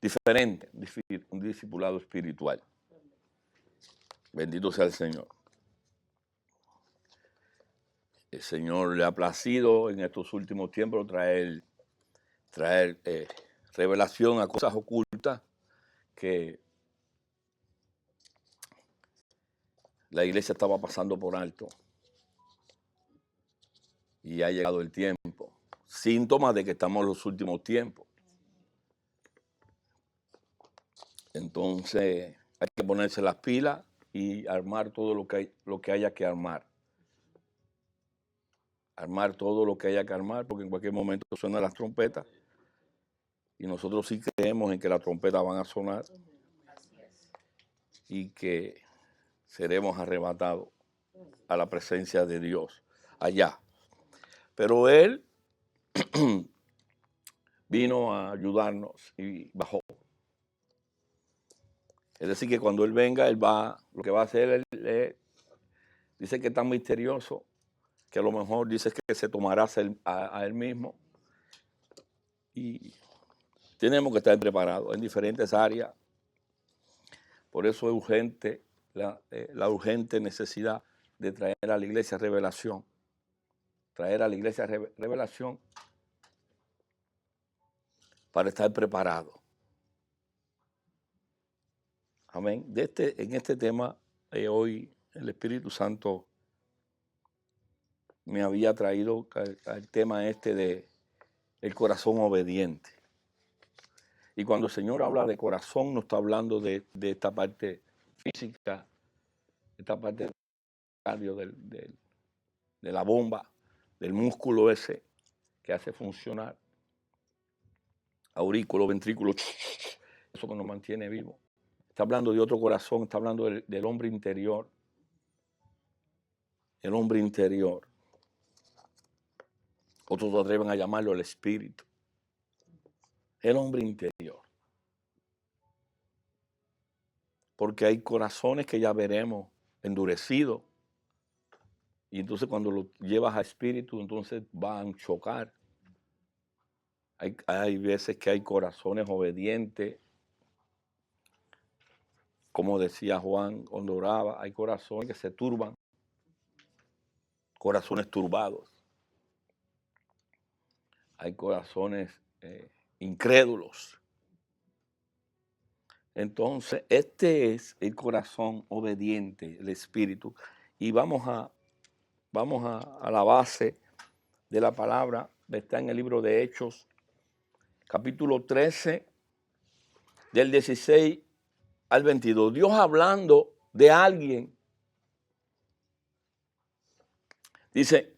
diferente, un discipulado espiritual. Bendito sea el Señor. El Señor le ha placido en estos últimos tiempos traer revelación a cosas ocultas que la iglesia estaba pasando por alto. Y ha llegado el tiempo. Síntomas de que estamos en los últimos tiempos. Entonces hay que ponerse las pilas y armar todo lo que haya que armar. Armar todo lo que haya que armar, porque en cualquier momento suenan las trompetas. Y nosotros sí creemos en que las trompetas van a sonar. Y que seremos arrebatados a la presencia de Dios allá. Pero Él vino a ayudarnos y bajó. Es decir, que cuando Él venga, lo que va a hacer, Él dice que es tan misterioso que a lo mejor dice que se tomará a Él mismo. Y tenemos que estar preparados en diferentes áreas. Por eso es urgente la urgente necesidad de traer a la iglesia revelación. Traer a la iglesia revelación para estar preparado. Amén. En este tema, hoy el Espíritu Santo me había traído al tema de el corazón obediente. Y cuando el Señor habla de corazón, no está hablando de esta parte física, esta parte del cardio, de la bomba, del músculo ese que hace funcionar. Aurículo, ventrículo, eso que nos mantiene vivos. Está hablando de otro corazón, está hablando del hombre interior. El hombre interior. Otros lo atreven a llamarlo el espíritu. El hombre interior. Porque hay corazones que ya veremos endurecidos. Y entonces cuando lo llevas a espíritu, entonces van a chocar. Hay veces que hay corazones obedientes. Como decía Juan cuando oraba, hay corazones que se turban. Corazones turbados. Hay corazones incrédulos. Entonces, este es el corazón obediente, el espíritu. Y vamos a la base de la palabra. Está en el libro de Hechos, capítulo 13, del 16 al 22. Dios hablando de alguien. Dice,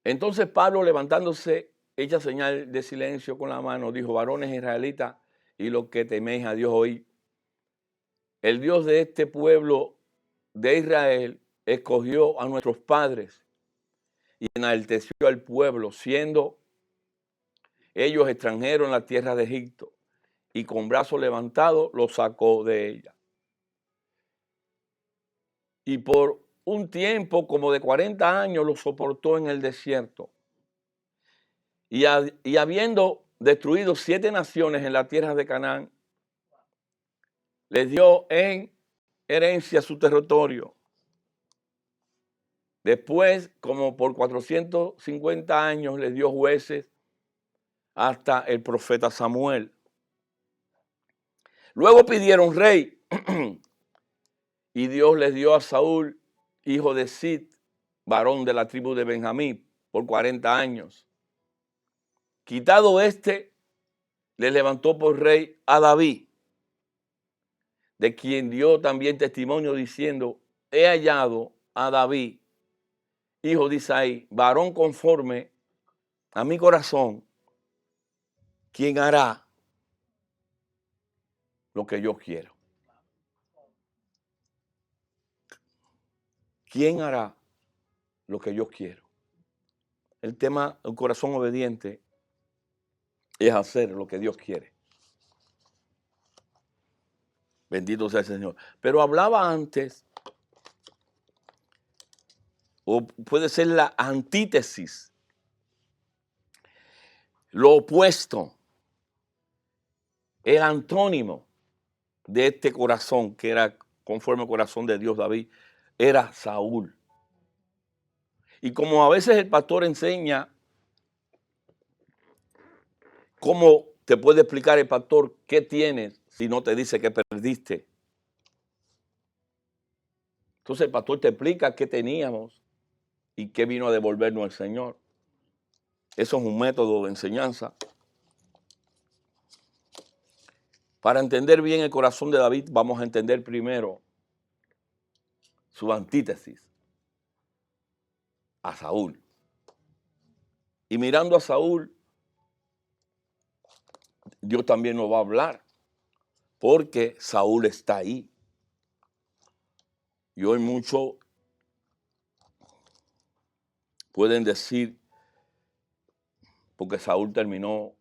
entonces Pablo levantándose, hecha señal de silencio con la mano, dijo, varones israelitas y los que teméis a Dios hoy, el Dios de este pueblo de Israel escogió a nuestros padres y enalteció al pueblo, siendo ellos extranjeros en la tierra de Egipto, y con brazos levantados los sacó de ella. Y por un tiempo como de 40 años los soportó en el desierto. Y habiendo destruido 7 naciones en la tierra de Canaán, les dio en herencia su territorio. Después, como por 450 años, les dio jueces hasta el profeta Samuel. Luego pidieron rey y Dios les dio a Saúl, hijo de Sid, varón de la tribu de Benjamín, por 40 años. Quitado les levantó por rey a David, de quien dio también testimonio diciendo, he hallado a David, hijo de Isaí, varón conforme a mi corazón, quien hará lo que yo quiero. ¿Quién hará lo que yo quiero? El tema del corazón obediente es hacer lo que Dios quiere. Bendito sea el Señor. Pero hablaba antes, o puede ser la antítesis. Lo opuesto, el antónimo de este corazón, que era conforme al corazón de Dios, David, era Saúl. Y como a veces el pastor enseña, ¿cómo te puede explicar el pastor qué tienes si no te dice que perdiste? Entonces el pastor te explica qué teníamos y qué vino a devolvernos el Señor. Eso es un método de enseñanza. Para entender bien el corazón de David, vamos a entender primero su antítesis, a Saúl. Y mirando a Saúl, Dios también nos va a hablar, porque Saúl está ahí. Y hoy muchos pueden decir, porque Saúl terminó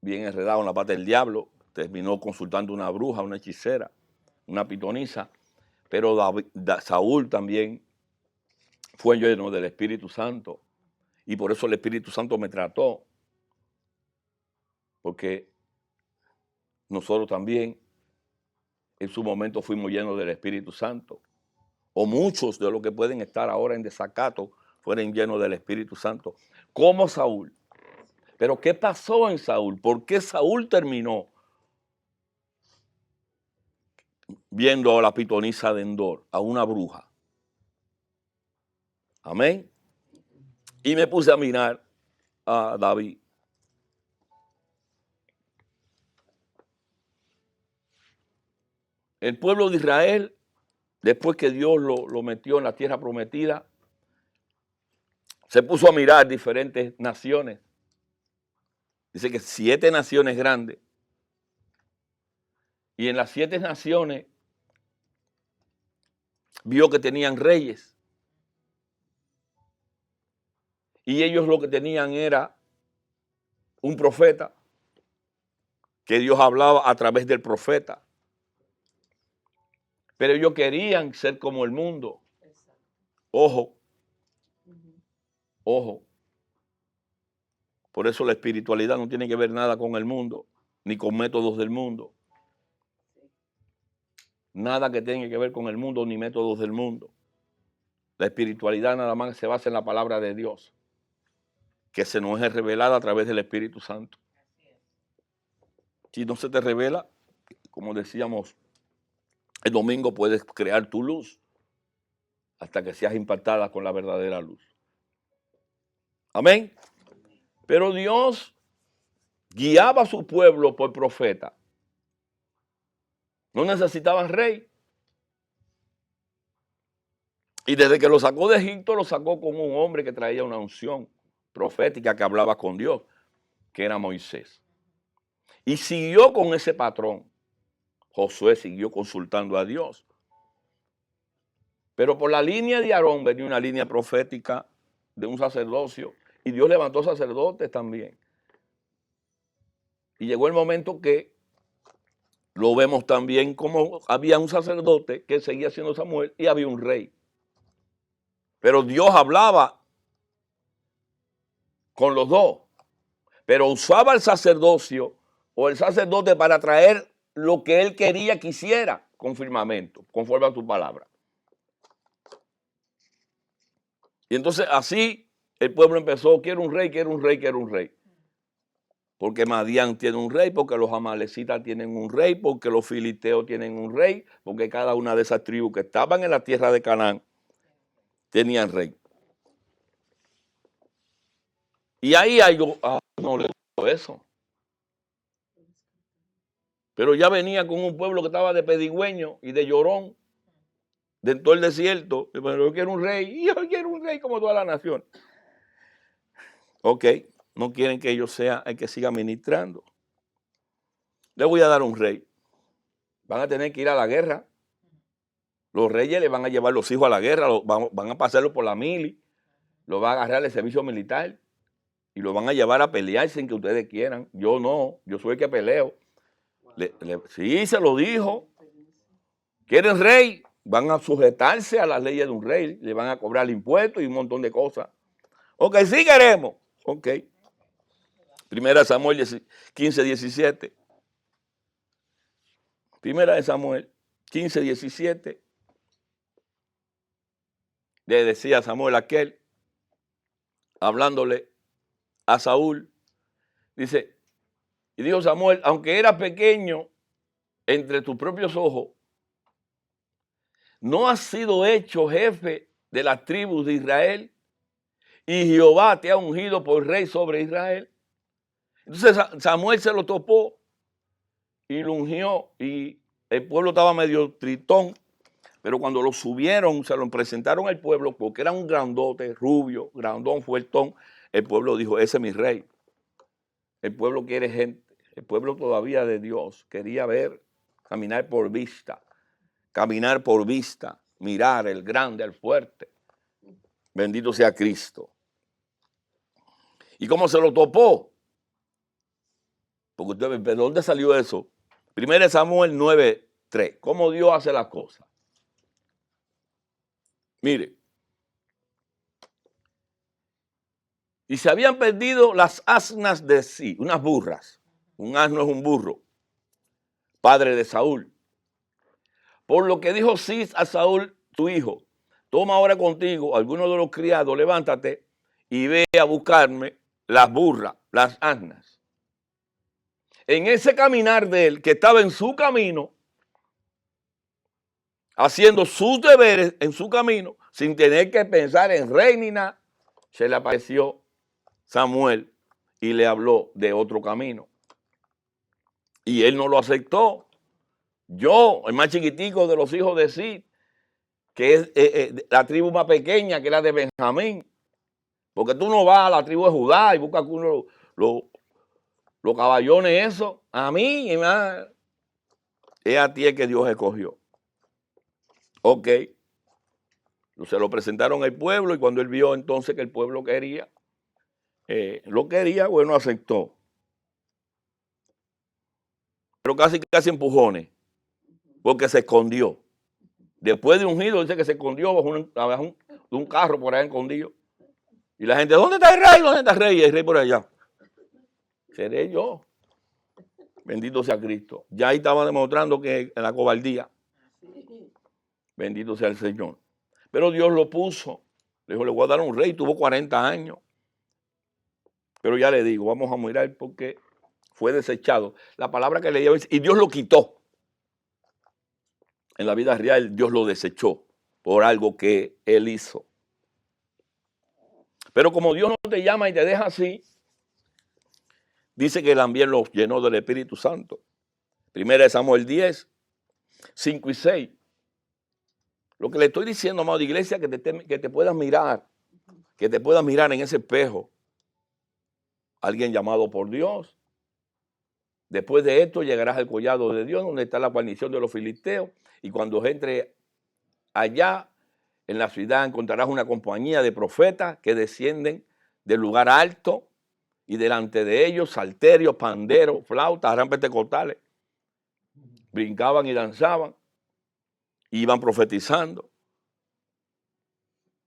bien enredado en la pata del diablo, terminó consultando una bruja, una hechicera, una pitonisa, pero Saúl también fue lleno del Espíritu Santo, y por eso el Espíritu Santo me trató, porque nosotros también en su momento fuimos llenos del Espíritu Santo, o muchos de los que pueden estar ahora en desacato fueron llenos del Espíritu Santo, como Saúl. Pero ¿qué pasó en Saúl? ¿Por qué Saúl terminó viendo a la pitonisa de Endor, a una bruja? Amén. Y me puse a mirar a David. El pueblo de Israel, después que Dios lo metió en la tierra prometida, se puso a mirar diferentes naciones. Dice que 7 naciones grandes. Y en las 7 naciones vio que tenían reyes. Y ellos lo que tenían era un profeta, que Dios hablaba a través del profeta. Pero ellos querían ser como el mundo. Ojo, ojo. Por eso la espiritualidad no tiene que ver nada con el mundo, ni con métodos del mundo. Nada que tenga que ver con el mundo, ni métodos del mundo. La espiritualidad nada más se basa en la palabra de Dios, que se nos es revelada a través del Espíritu Santo. Si no se te revela, como decíamos, el domingo puedes crear tu luz hasta que seas impactada con la verdadera luz. Amén. Pero Dios guiaba a su pueblo por profeta. No necesitaban rey. Y desde que lo sacó de Egipto, lo sacó con un hombre que traía una unción profética, que hablaba con Dios, que era Moisés. Y siguió con ese patrón. Josué siguió consultando a Dios. Pero por la línea de Aarón venía una línea profética de un sacerdocio. Y Dios levantó sacerdotes también. Y llegó el momento que lo vemos también como había un sacerdote que seguía siendo Samuel y había un rey. Pero Dios hablaba con los dos. Pero usaba el sacerdocio o el sacerdote para traer lo que él quería que hiciera con firmamento, conforme a tu palabra. Y entonces así el pueblo empezó, quiero un rey, quiero un rey, quiero un rey. Porque Madián tiene un rey, porque los amalecitas tienen un rey, porque los filisteos tienen un rey, porque cada una de esas tribus que estaban en la tierra de Canaán tenían rey. Y ahí no le gustó eso. Pero ya venía con un pueblo que estaba de pedigüeño y de llorón, de todo el desierto. Pero yo quiero un rey, y yo quiero un rey como toda la nación. Ok, no quieren que yo sea el que siga ministrando. Le voy a dar un rey. Van a tener que ir a la guerra. Los reyes le van a llevar los hijos a la guerra, van a pasarlo por la mili, lo van a agarrar el servicio militar y lo van a llevar a pelear sin que ustedes quieran. Yo no, yo soy el que peleo. Sí, se lo dijo. ¿Quieren rey? Van a sujetarse a las leyes de un rey, le van a cobrar impuestos y un montón de cosas. Ok, sí queremos. Ok. Primera de Samuel 15, 17. Primera de Samuel 15, 17. Le decía Samuel aquel, hablándole a Saúl, dice, y dijo Samuel, aunque era pequeño entre tus propios ojos, no has sido hecho jefe de las tribus de Israel, y Jehová te ha ungido por rey sobre Israel. Entonces Samuel se lo topó y lo ungió, y el pueblo estaba medio tritón, pero cuando lo subieron, se lo presentaron al pueblo, porque era un grandote, rubio, grandón, fuertón. El pueblo dijo, ese es mi rey. El pueblo quiere gente, el pueblo todavía de Dios quería ver, caminar por vista, mirar el grande, el fuerte. Bendito sea Cristo. ¿Y cómo se lo topó? Porque usted, ¿de dónde salió eso? 1 Samuel 9:3. ¿Cómo Dios hace las cosas? Mire. Y se habían perdido las asnas de sí, unas burras. Un asno es un burro, padre de Saúl. Por lo que dijo Cis a Saúl, su hijo, toma ahora contigo algunos de los criados, levántate y ve a buscarme las burras, las asnas. En ese caminar de él, que estaba en su camino, haciendo sus deberes en su camino, sin tener que pensar en rey ni nada, se le apareció Samuel y le habló de otro camino. Y él no lo aceptó. Yo, el más chiquitico de los hijos de Cis, que es la tribu más pequeña, que es la de Benjamín, porque tú no vas a la tribu de Judá y buscas los caballones, eso. A mí, es a ti el que Dios escogió. Ok. Se lo presentaron al pueblo, y cuando él vio entonces que el pueblo quería, bueno, aceptó. Pero casi empujones, porque se escondió. Después de ungido, dice que se escondió bajo un carro por ahí escondido. Y la gente, ¿dónde está el rey? ¿Dónde está el rey? Y el rey por allá. Seré yo. Bendito sea Cristo. Ya ahí estaba demostrando que en la cobardía. Bendito sea el Señor. Pero Dios lo puso. Le dijo, le voy a dar un rey. Tuvo 40 años. Pero ya le digo, vamos a mirar porque fue desechado. La palabra que leía, y Dios lo quitó. En la vida real, Dios lo desechó por algo que él hizo. Pero como Dios no te llama y te deja así, dice que también los llenó del Espíritu Santo. 1 Samuel 10, 5 y 6. Lo que le estoy diciendo, amado iglesia, que te puedas mirar, en ese espejo. Alguien llamado por Dios. Después de esto llegarás al collado de Dios, donde está la guarnición de los filisteos, y cuando entre allá en la ciudad encontrarás una compañía de profetas que descienden del lugar alto, y delante de ellos salterios, panderos, flautas, harán pentecostales. Brincaban y danzaban, y iban profetizando.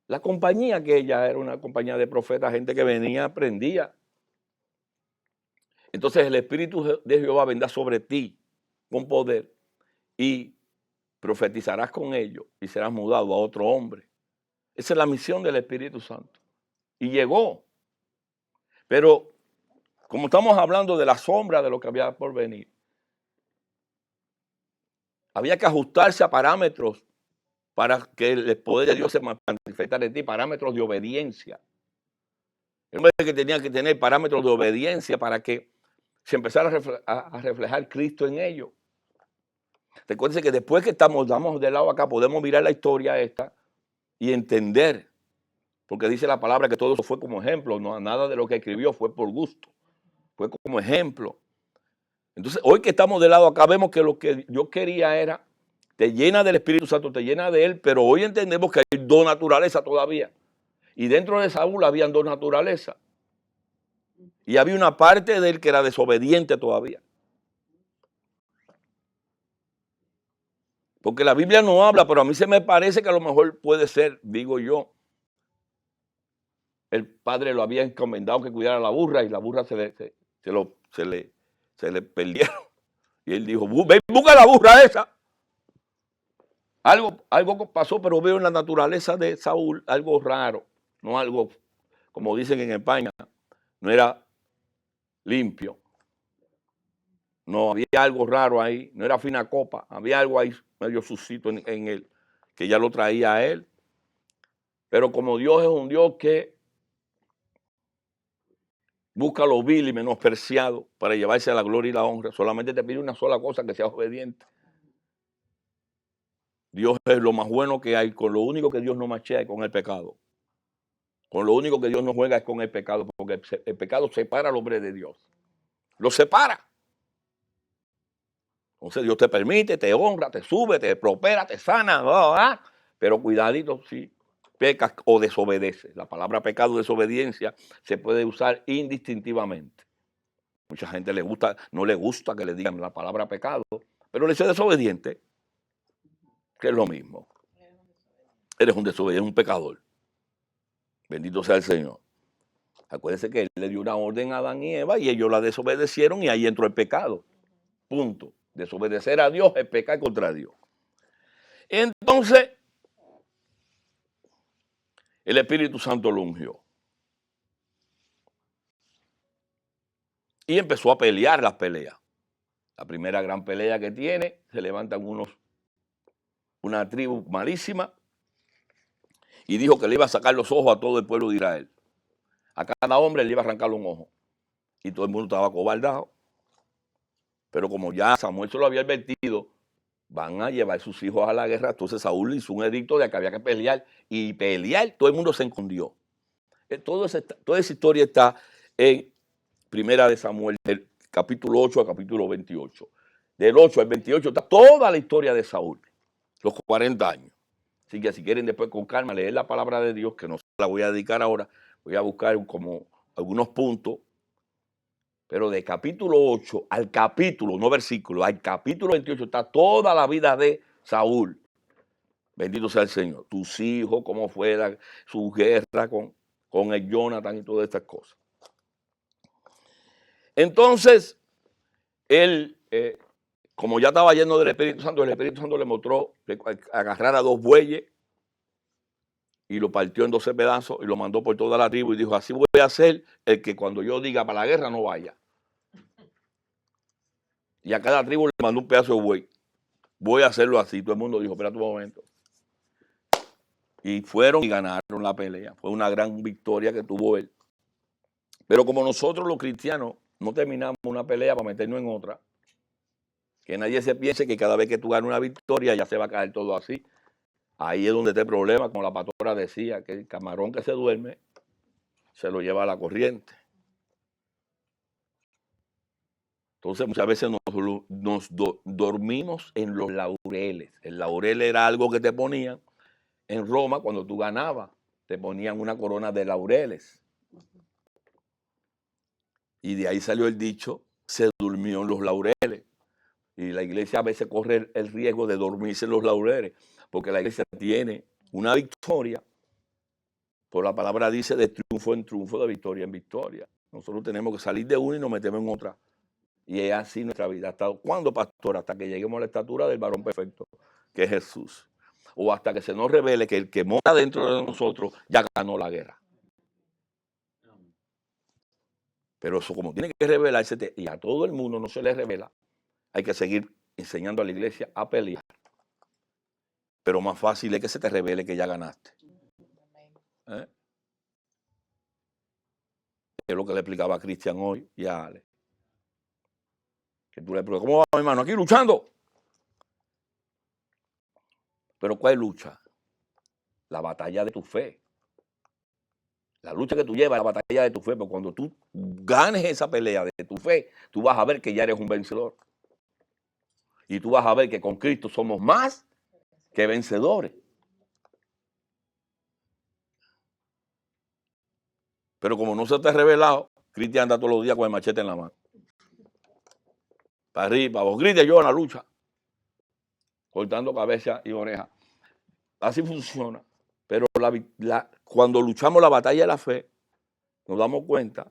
La compañía aquella era una compañía de profetas, gente que venía, aprendía. Entonces el Espíritu de Jehová vendrá sobre ti con poder, y profetizarás con ellos, y serás mudado a otro hombre. Esa es la misión del Espíritu Santo. Y llegó. Pero como estamos hablando de la sombra de lo que había por venir, había que ajustarse a parámetros para que el poder de Dios se manifestara en ti, parámetros de obediencia. El hombre que tenía que tener parámetros de obediencia para que se empezara a reflejar Cristo en ellos. Recuérdense que después que estamos de lado acá, podemos mirar la historia esta y entender, porque dice la palabra que todo eso fue como ejemplo, no, nada de lo que escribió fue por gusto, fue como ejemplo. Entonces, hoy que estamos de lado acá, vemos que lo que Dios quería era, te llena del Espíritu Santo, te llena de Él, pero hoy entendemos que hay dos naturalezas todavía. Y dentro de Saúl habían dos naturalezas. Y había una parte de él que era desobediente todavía. Porque la Biblia no habla, pero a mí se me parece que a lo mejor puede ser, digo yo, el padre lo había encomendado que cuidara a la burra, y la burra se se le perdieron. Y él dijo, ven, busca la burra esa. Algo pasó, pero veo en la naturaleza de Saúl algo raro, no algo, como dicen en España, no era limpio. No, había algo raro ahí, no era fina copa, había algo ahí medio sucito en él, que ya lo traía a él. Pero como Dios es un Dios que busca lo vil y menospreciado para llevarse a la gloria y la honra, solamente te pide una sola cosa, que seas obediente. Dios es lo más bueno que hay, con lo único que Dios no machea es con el pecado. Con lo único que Dios no juega es con el pecado, porque el pecado separa al hombre de Dios. Lo separa. Entonces Dios te permite, te honra, te sube, te prospera, te sana, pero cuidadito si pecas o desobedeces. La palabra pecado, desobediencia, se puede usar indistintivamente. Mucha gente no le gusta que le digan la palabra pecado, pero le dice desobediente, que es lo mismo. Eres un desobediente, un pecador. Bendito sea el Señor. Acuérdense que él le dio una orden a Adán y Eva y ellos la desobedecieron y ahí entró el pecado. Punto. Desobedecer a Dios es pecar contra Dios. Entonces, el Espíritu Santo lo ungió. Y empezó a pelear las peleas. La primera gran pelea que tiene, se levantan una tribu malísima y dijo que le iba a sacar los ojos a todo el pueblo de Israel. A cada hombre le iba a arrancar un ojo. Y todo el mundo estaba acobardado. Pero como ya Samuel se lo había advertido, van a llevar sus hijos a la guerra. Entonces Saúl hizo un edicto de que había que pelear. Y pelear, todo el mundo se escondió. Toda esa historia está en Primera de Samuel, del capítulo 8 al capítulo 28. Del 8 al 28 está toda la historia de Saúl, los 40 años. Así que si quieren después con calma leer la palabra de Dios, que no se la voy a dedicar ahora, voy a buscar como algunos puntos. Pero de capítulo 8 al capítulo, no versículo, al capítulo 28 está toda la vida de Saúl. Bendito sea el Señor. Tus hijos, cómo fue su guerra con el Jonathan y todas estas cosas. Entonces, él, como ya estaba lleno del Espíritu Santo, el Espíritu Santo le mostró que agarrara 2 bueyes y lo partió en 12 pedazos y lo mandó por toda la tribu y dijo, así voy a hacer el que cuando yo diga para la guerra no vaya. Y a cada tribu le mandó un pedazo de buey. Voy a hacerlo así. Todo el mundo dijo, espera un momento. Y fueron y ganaron la pelea. Fue una gran victoria que tuvo él. Pero como nosotros los cristianos no terminamos una pelea para meternos en otra, que nadie se piense que cada vez que tú ganas una victoria ya se va a caer todo así. Ahí es donde está el problema, como la pastora decía, que el camarón que se duerme se lo lleva a la corriente. Entonces muchas veces dormimos en los laureles. El laurel era algo que te ponían en Roma cuando tú ganabas. Te ponían una corona de laureles. Y de ahí salió el dicho, se durmió en los laureles. Y la iglesia a veces corre el riesgo de dormirse en los laureles, porque la iglesia tiene una victoria. Por la palabra dice de triunfo en triunfo, de victoria en victoria. Nosotros tenemos que salir de una y nos metemos en otra. Y es así nuestra vida. ¿Hasta cuándo, pastor? Hasta que lleguemos a la estatura del varón perfecto, que es Jesús. O hasta que se nos revele que el que mora dentro de nosotros ya ganó la guerra. Pero eso como tiene que revelarse y a todo el mundo no se le revela, hay que seguir enseñando a la iglesia a pelear. Pero más fácil es que se te revele que ya ganaste. Es lo que le explicaba a Cristian hoy y a Ale. Que tú le preguntas, ¿cómo va mi hermano? Aquí luchando. Pero ¿cuál lucha? La batalla de tu fe. La lucha que tú llevas, la batalla de tu fe. Porque cuando tú ganes esa pelea de tu fe, tú vas a ver que ya eres un vencedor. Y tú vas a ver que con Cristo somos más que vencedores. Pero como no se te ha revelado, Cristian anda todos los días con el machete en la mano. Para arriba, vos grites yo en la lucha. Cortando cabeza y oreja. Así funciona. Pero cuando luchamos la batalla de la fe, nos damos cuenta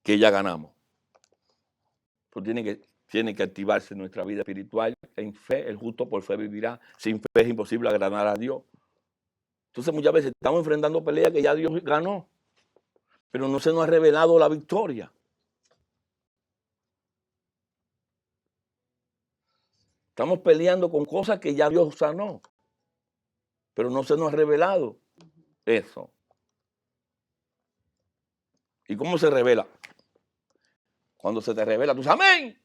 que ya ganamos. Pero tiene que activarse nuestra vida espiritual. En fe, el justo por fe vivirá. Sin fe es imposible agradar a Dios. Entonces muchas veces estamos enfrentando peleas que ya Dios ganó, pero no se nos ha revelado la victoria. Estamos peleando con cosas que ya Dios sanó, pero no se nos ha revelado eso. ¿Y cómo se revela? Cuando se te revela, tú dices, amén.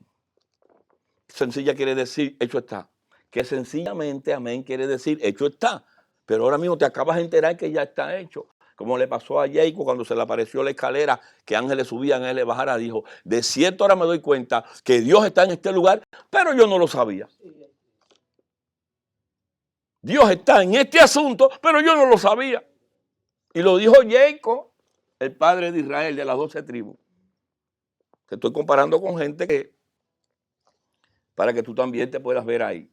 Sencilla quiere decir, hecho está. Que sencillamente, amén, quiere decir, hecho está. Pero ahora mismo te acabas de enterar que ya está hecho. Como le pasó a Jacob cuando se le apareció la escalera, que ángeles subían, él le bajara, dijo, de cierto ahora me doy cuenta que Dios está en este lugar, pero yo no lo sabía. Dios está en este asunto, pero yo no lo sabía. Y lo dijo Jacob, el padre de Israel, de las 12 tribus. Te estoy comparando con gente que, para que tú también te puedas ver ahí,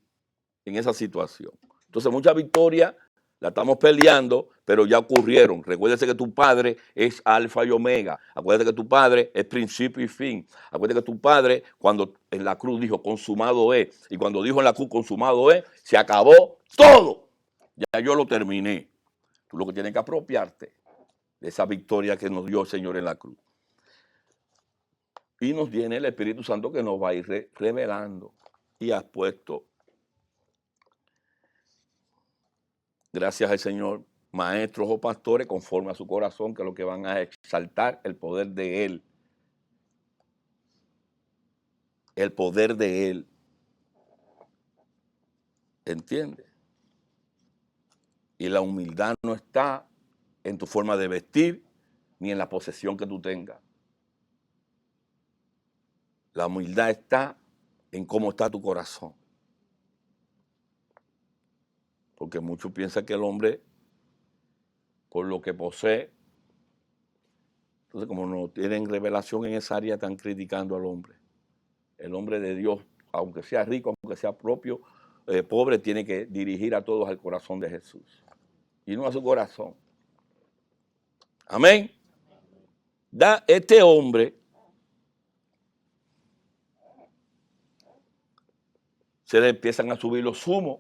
en esa situación. Entonces, muchas victorias la estamos peleando, pero ya ocurrieron. Recuérdese que tu Padre es alfa y omega. Acuérdate que tu Padre es principio y fin. Acuérdate que tu Padre, cuando en la cruz dijo consumado es, y cuando dijo en la cruz consumado es, se acabó todo. Ya yo lo terminé. Tú lo que tienes que apropiarte de esa victoria que nos dio el Señor en la cruz. Y nos viene el Espíritu Santo que nos va a ir revelando. Y has puesto, gracias al Señor, maestros o pastores conforme a su corazón, que lo que van a exaltar el poder de Él. El poder de Él. ¿Entiendes? Y la humildad no está en tu forma de vestir ni en la posesión que tú tengas. La humildad está en cómo está tu corazón. Porque muchos piensan que el hombre, por lo que posee, entonces como no tienen revelación en esa área, están criticando al hombre. El hombre de Dios, aunque sea rico, aunque sea propio, pobre, tiene que dirigir a todos al corazón de Jesús. Y no a su corazón. Amén. Este hombre se le empiezan a subir los humos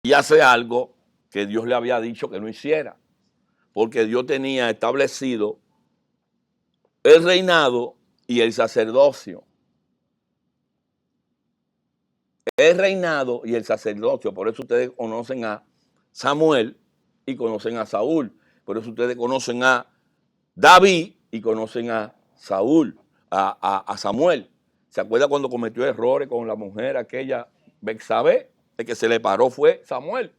y hace algo que Dios le había dicho que no hiciera, porque Dios tenía establecido el reinado y el sacerdocio. El reinado y el sacerdocio, por eso ustedes conocen a Samuel y conocen a Saúl, por eso ustedes conocen a David y conocen a Saúl, a Samuel. ¿Se acuerda cuando cometió errores con la mujer aquella Betsabé? El que se le paró fue Samuel.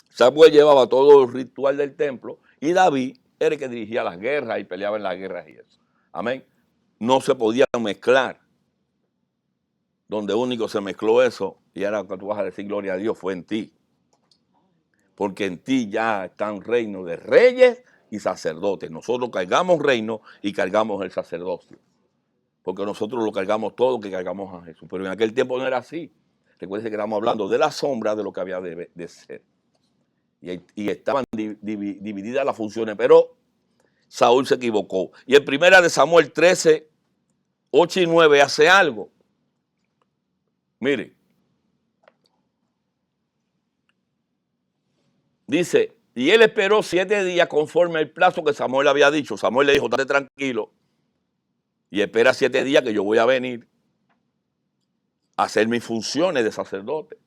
Samuel llevaba todo el ritual del templo y David era el que dirigía las guerras y peleaba en las guerras y eso. Amén. No se podían mezclar. Donde único se mezcló eso, y ahora que tú vas a decir gloria a Dios, fue en ti. Porque en ti ya está un reino de reyes y sacerdotes. Nosotros cargamos reino y cargamos el sacerdocio. Porque nosotros lo cargamos todo, que cargamos a Jesús. Pero en aquel tiempo no era así. Recuerden que estamos hablando de la sombra de lo que había de ser. Y estaban divididas las funciones, pero Saúl se equivocó. Y en primera de Samuel 13, 8 y 9 hace algo. Mire. Dice, y él esperó 7 días conforme al plazo que Samuel le había dicho. Samuel le dijo, estate tranquilo y espera 7 días que yo voy a venir a hacer mis funciones de sacerdote.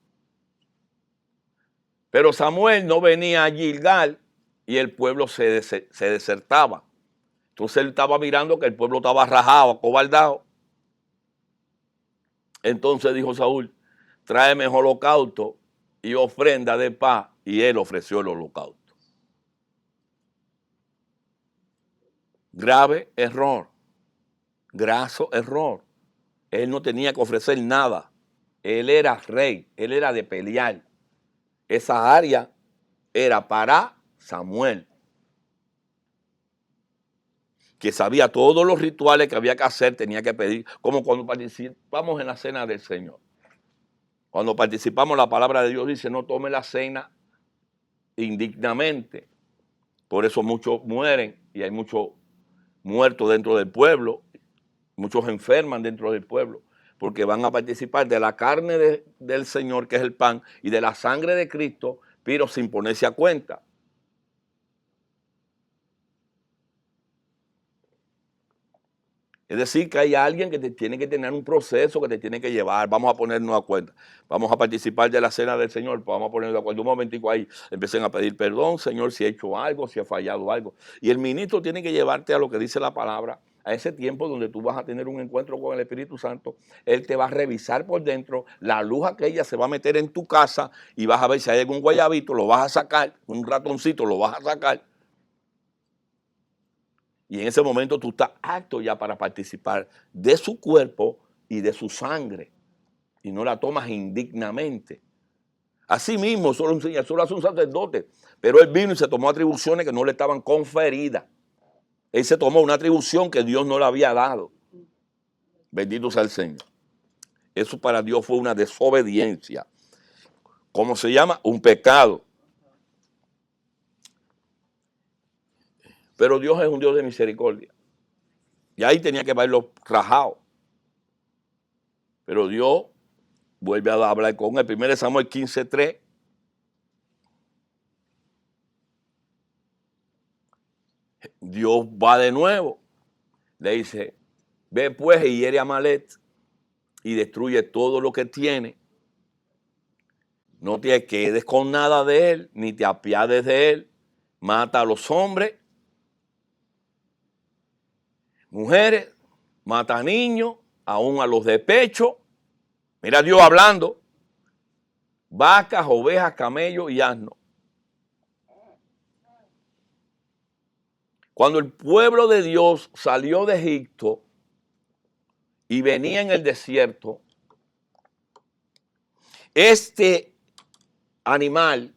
Pero Samuel no venía a Gilgal y el pueblo se desertaba. Entonces él estaba mirando que el pueblo estaba rajado, acobardado. Entonces dijo Saúl, tráeme holocausto y ofrenda de paz. Y él ofreció el holocausto. Grave error. Graso error. Él no tenía que ofrecer nada. Él era rey, él era de pelear. Esa área era para Samuel, que sabía todos los rituales que había que hacer, tenía que pedir, como cuando participamos en la cena del Señor. Cuando participamos, la palabra de Dios dice, no tome la cena indignamente. Por eso muchos mueren y hay muchos muertos dentro del pueblo. Muchos enferman dentro del pueblo porque van a participar de la carne del Señor, que es el pan, y de la sangre de Cristo, pero sin ponerse a cuenta. Es decir, que hay alguien que te tiene que tener un proceso, que te tiene que llevar. Vamos a ponernos a cuenta. Vamos a participar de la cena del Señor. Pues vamos a ponernos de acuerdo. Un momentico ahí. Empiecen a pedir perdón, Señor, si he hecho algo, si he fallado algo. Y el ministro tiene que llevarte a lo que dice la palabra, a ese tiempo donde tú vas a tener un encuentro con el Espíritu Santo. Él te va a revisar por dentro. La luz aquella se va a meter en tu casa y vas a ver si hay algún guayabito, lo vas a sacar. Un ratoncito lo vas a sacar. Y en ese momento tú estás apto ya para participar de su cuerpo y de su sangre. Y no la tomas indignamente. Así mismo, solo hace un sacerdote. Pero él vino y se tomó atribuciones que no le estaban conferidas. Él se tomó una atribución que Dios no le había dado. Bendito sea el Señor. Eso para Dios fue una desobediencia. ¿Cómo se llama? Un pecado. Pero Dios es un Dios de misericordia. Y ahí tenía que verlo rajado. Pero Dios vuelve a hablar con él. 1 Samuel 15:3. Dios va de nuevo. Le dice, ve pues y hiere a Amalek y destruye todo lo que tiene. No te quedes con nada de él, ni te apiades de él. Mata a los hombres, mujeres, mata a niños, aún a los de pecho. Mira Dios hablando. Vacas, ovejas, camellos y asnos. Cuando el pueblo de Dios salió de Egipto y venía en el desierto, este animal,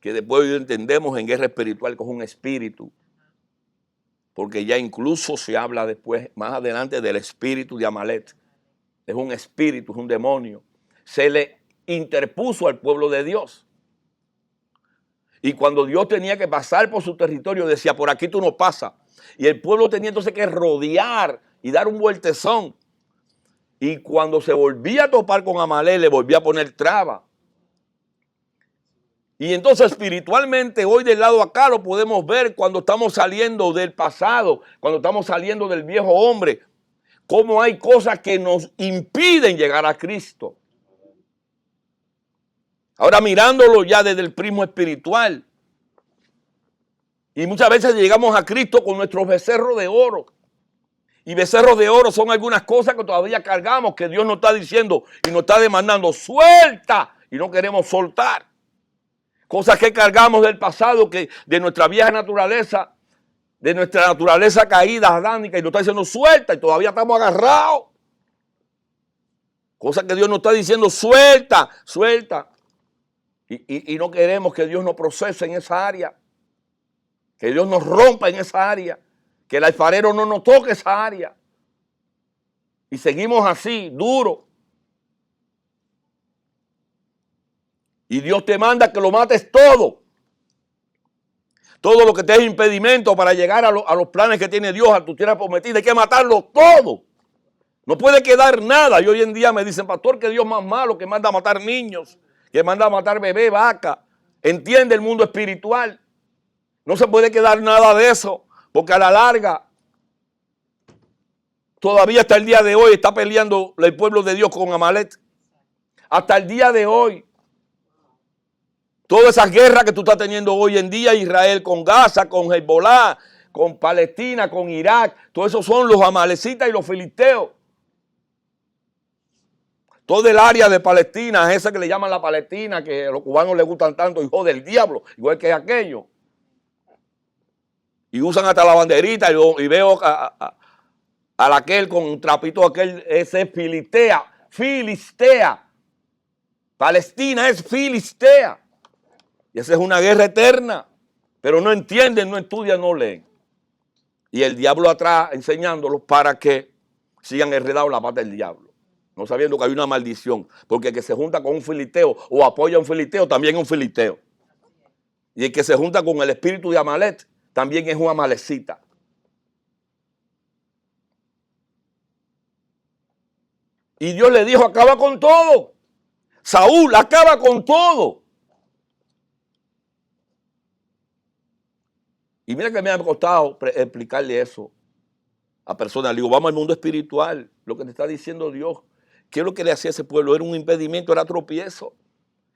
que después entendemos en guerra espiritual que es un espíritu, porque ya incluso se habla después, más adelante, del espíritu de Amalek. Es un espíritu, es un demonio. Se le interpuso al pueblo de Dios. Y cuando Dios tenía que pasar por su territorio, decía, por aquí tú no pasas. Y el pueblo tenía entonces que rodear y dar un vueltezón. Y cuando se volvía a topar con Amalek, le volvía a poner traba. Y entonces espiritualmente hoy del lado acá lo podemos ver cuando estamos saliendo del pasado, cuando estamos saliendo del viejo hombre, cómo hay cosas que nos impiden llegar a Cristo. Ahora mirándolo ya desde el prisma espiritual. Y muchas veces llegamos a Cristo con nuestros becerros de oro. Y becerros de oro son algunas cosas que todavía cargamos, que Dios nos está diciendo y nos está demandando, suelta, y no queremos soltar. Cosas que cargamos del pasado, que de nuestra vieja naturaleza, de nuestra naturaleza caída, adánica, y nos está diciendo suelta, y todavía estamos agarrados. Cosas que Dios nos está diciendo suelta, suelta. Y no queremos que Dios nos procese en esa área, que Dios nos rompa en esa área, que el alfarero no nos toque esa área. Y seguimos así, duro. Y Dios te manda que lo mates todo. Todo lo que te es impedimento para llegar a los planes que tiene Dios, a tu tierra prometida, hay que matarlo todo. No puede quedar nada. Y hoy en día me dicen, pastor, que Dios más malo, que manda a matar niños, que manda a matar bebé, vaca. Entiende el mundo espiritual. No se puede quedar nada de eso, porque a la larga, todavía hasta el día de hoy está peleando el pueblo de Dios con Amalek. Hasta el día de hoy. Todas esas guerras que tú estás teniendo hoy en día, Israel con Gaza, con Hezbollah, con Palestina, con Irak, todos esos son los amalecitas y los filisteos. Todo el área de Palestina, esa que le llaman la Palestina, que a los cubanos les gustan tanto, hijo del diablo, igual que aquello. Y usan hasta la banderita y veo a aquel con un trapito, aquel, ese es Filistea, Filistea. Palestina es Filistea. Y esa es una guerra eterna. Pero no entienden, no estudian, no leen. Y el diablo atrás enseñándolos para que sigan enredados la pata del diablo. No sabiendo que hay una maldición. Porque el que se junta con un filisteo o apoya a un filisteo también es un filisteo. Y el que se junta con el espíritu de Amalek también es un amalecita. Y Dios le dijo, acaba con todo. Saúl, acaba con todo. Y mira que me ha costado explicarle eso a personas. Le digo, vamos al mundo espiritual. Lo que te está diciendo Dios. ¿Qué es lo que le hacía a ese pueblo? Era un impedimento, era tropiezo.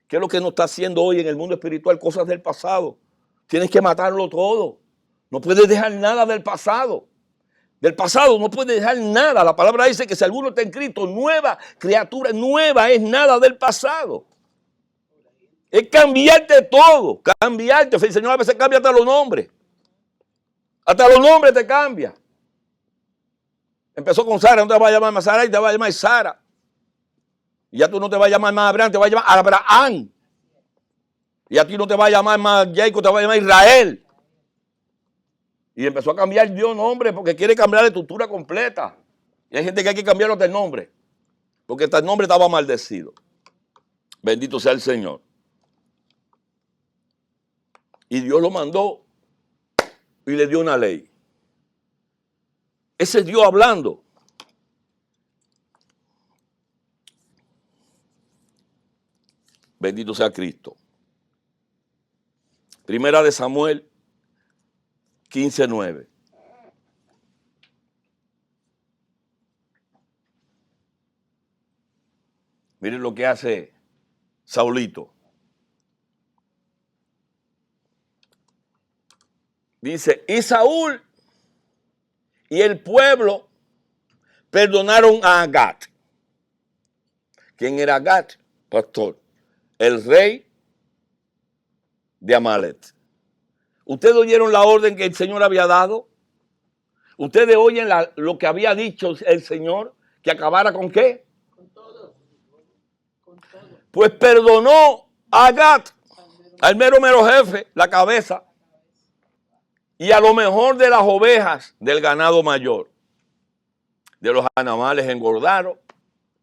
¿Qué es lo que nos está haciendo hoy en el mundo espiritual? Cosas del pasado. Tienes que matarlo todo. No puedes dejar nada del pasado. Del pasado no puedes dejar nada. La palabra dice que si alguno está en Cristo, nueva criatura, nueva es nada del pasado. Es cambiarte todo. Cambiarte. El Señor a veces cambia hasta los nombres. Hasta los nombres te cambia. Empezó con Sara, no te va a llamar más Sara y te va a llamar Sara. Y ya tú no te vas a llamar más Abraham, te vas a llamar Abraham. Y a ti no te va a llamar más Jacob, te va a llamar Israel. Y empezó a cambiar Dios nombre porque quiere cambiar la estructura completa. Y hay gente que hay que cambiarlo hasta el nombre. Porque hasta el nombre estaba maldecido. Bendito sea el Señor. Y Dios lo mandó y le dio una ley. Ese es Dios hablando. Bendito sea Cristo. Primera de Samuel 15:9. Miren lo que hace Saulito. Dice, y Saúl y el pueblo perdonaron a Agat. ¿Quién era Agat? Pastor. El rey de Amalek. ¿Ustedes oyeron la orden que el Señor había dado? ¿Ustedes oyen lo que había dicho el Señor? ¿Que acabara con qué? Con todo. Con todo. Pues perdonó a Agat, al mero jefe, la cabeza, y a lo mejor de las ovejas del ganado mayor, de los animales engordados,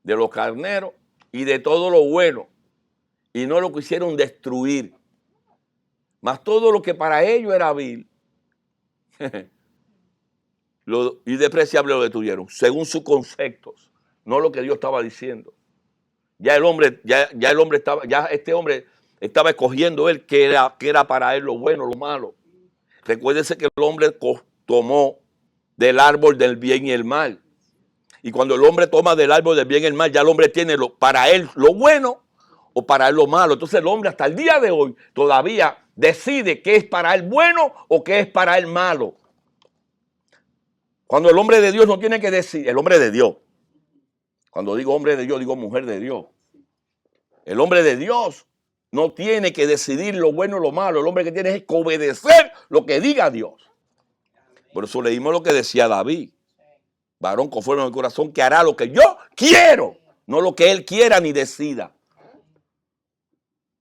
de los carneros y de todo lo bueno. Y no lo quisieron destruir. Mas todo lo que para ellos era vil y despreciable lo detuvieron, según sus conceptos, no lo que Dios estaba diciendo. Ya el hombre estaba, ya este hombre estaba escogiendo él que era para él lo bueno, lo malo. Recuérdese que el hombre tomó del árbol del bien y el mal. Y cuando el hombre toma del árbol del bien y el mal, ya el hombre tiene para él lo bueno o para él lo malo. Entonces el hombre hasta el día de hoy todavía decide qué es para él bueno o qué es para él malo. Cuando el hombre de Dios no tiene que decir, el hombre de Dios. Cuando digo hombre de Dios, digo mujer de Dios. El hombre de Dios no tiene que decidir lo bueno o lo malo. El hombre que tiene es que obedecer lo que diga Dios. Por eso leímos lo que decía David. Varón conforme a mi corazón que hará lo que yo quiero, no lo que él quiera ni decida.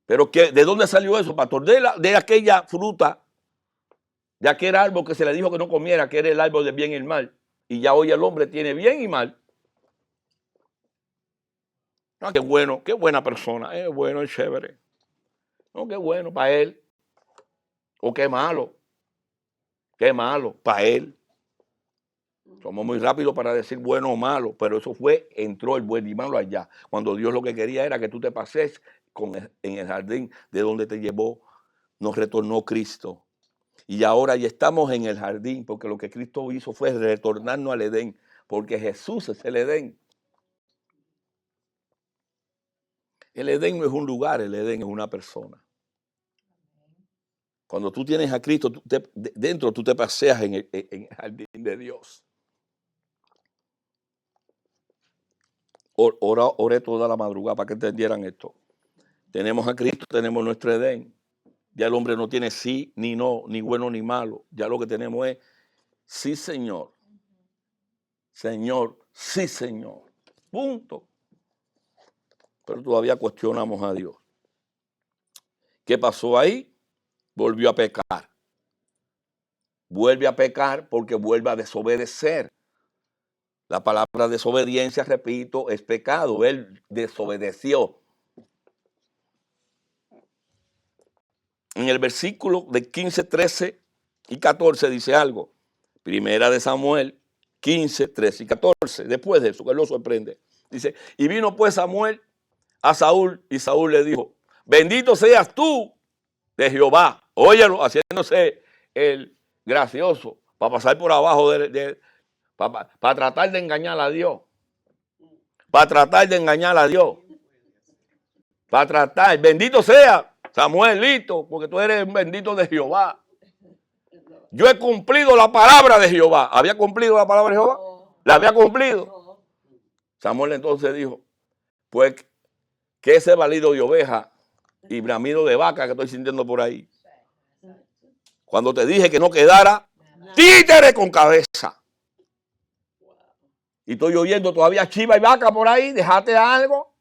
Pero ¿de dónde salió eso, pastor? De aquella fruta, de aquel árbol que se le dijo que no comiera, que era el árbol del bien y el mal. Y ya hoy el hombre tiene bien y mal. Ah, qué bueno, qué buena persona. Es bueno, es chévere. No, qué bueno para él. O qué malo para él. Somos muy rápidos para decir bueno o malo, pero eso entró el buen y malo allá. Cuando Dios lo que quería era que tú te pases en el jardín de donde te llevó, nos retornó Cristo. Y ahora ya estamos en el jardín, porque lo que Cristo hizo fue retornarnos al Edén, porque Jesús es el Edén. El Edén no es un lugar, el Edén es una persona. Cuando tú tienes a Cristo, dentro tú te paseas en el jardín de Dios. Oré toda la madrugada para que entendieran esto. Tenemos a Cristo, tenemos nuestro Edén. Ya el hombre no tiene sí, ni no, ni bueno, ni malo. Ya lo que tenemos es sí, Señor. Señor, sí, Señor. Punto. Pero todavía cuestionamos a Dios. ¿Qué pasó ahí? Volvió a pecar. Vuelve a pecar porque vuelve a desobedecer. La palabra desobediencia, repito, es pecado. Él desobedeció. En el versículo de 15-13 y 14 dice algo. Primera de Samuel 15, 13 y 14. Después de eso, que lo sorprende. Dice, y vino pues Samuel a Saúl y Saúl le dijo, bendito seas tú de Jehová. Óyelo, haciéndose el gracioso para pasar por abajo, para tratar de engañar a Dios. Para tratar de engañar a Dios. Para tratar, bendito sea Samuelito, porque tú eres un bendito de Jehová. Yo he cumplido la palabra de Jehová. ¿Había cumplido la palabra de Jehová? ¿La había cumplido? Samuel entonces dijo, pues, que ese balido de oveja y bramido de vaca que estoy sintiendo por ahí. Cuando te dije que no quedara títere con cabeza. Y estoy oyendo todavía chiva y vaca por ahí, déjate algo.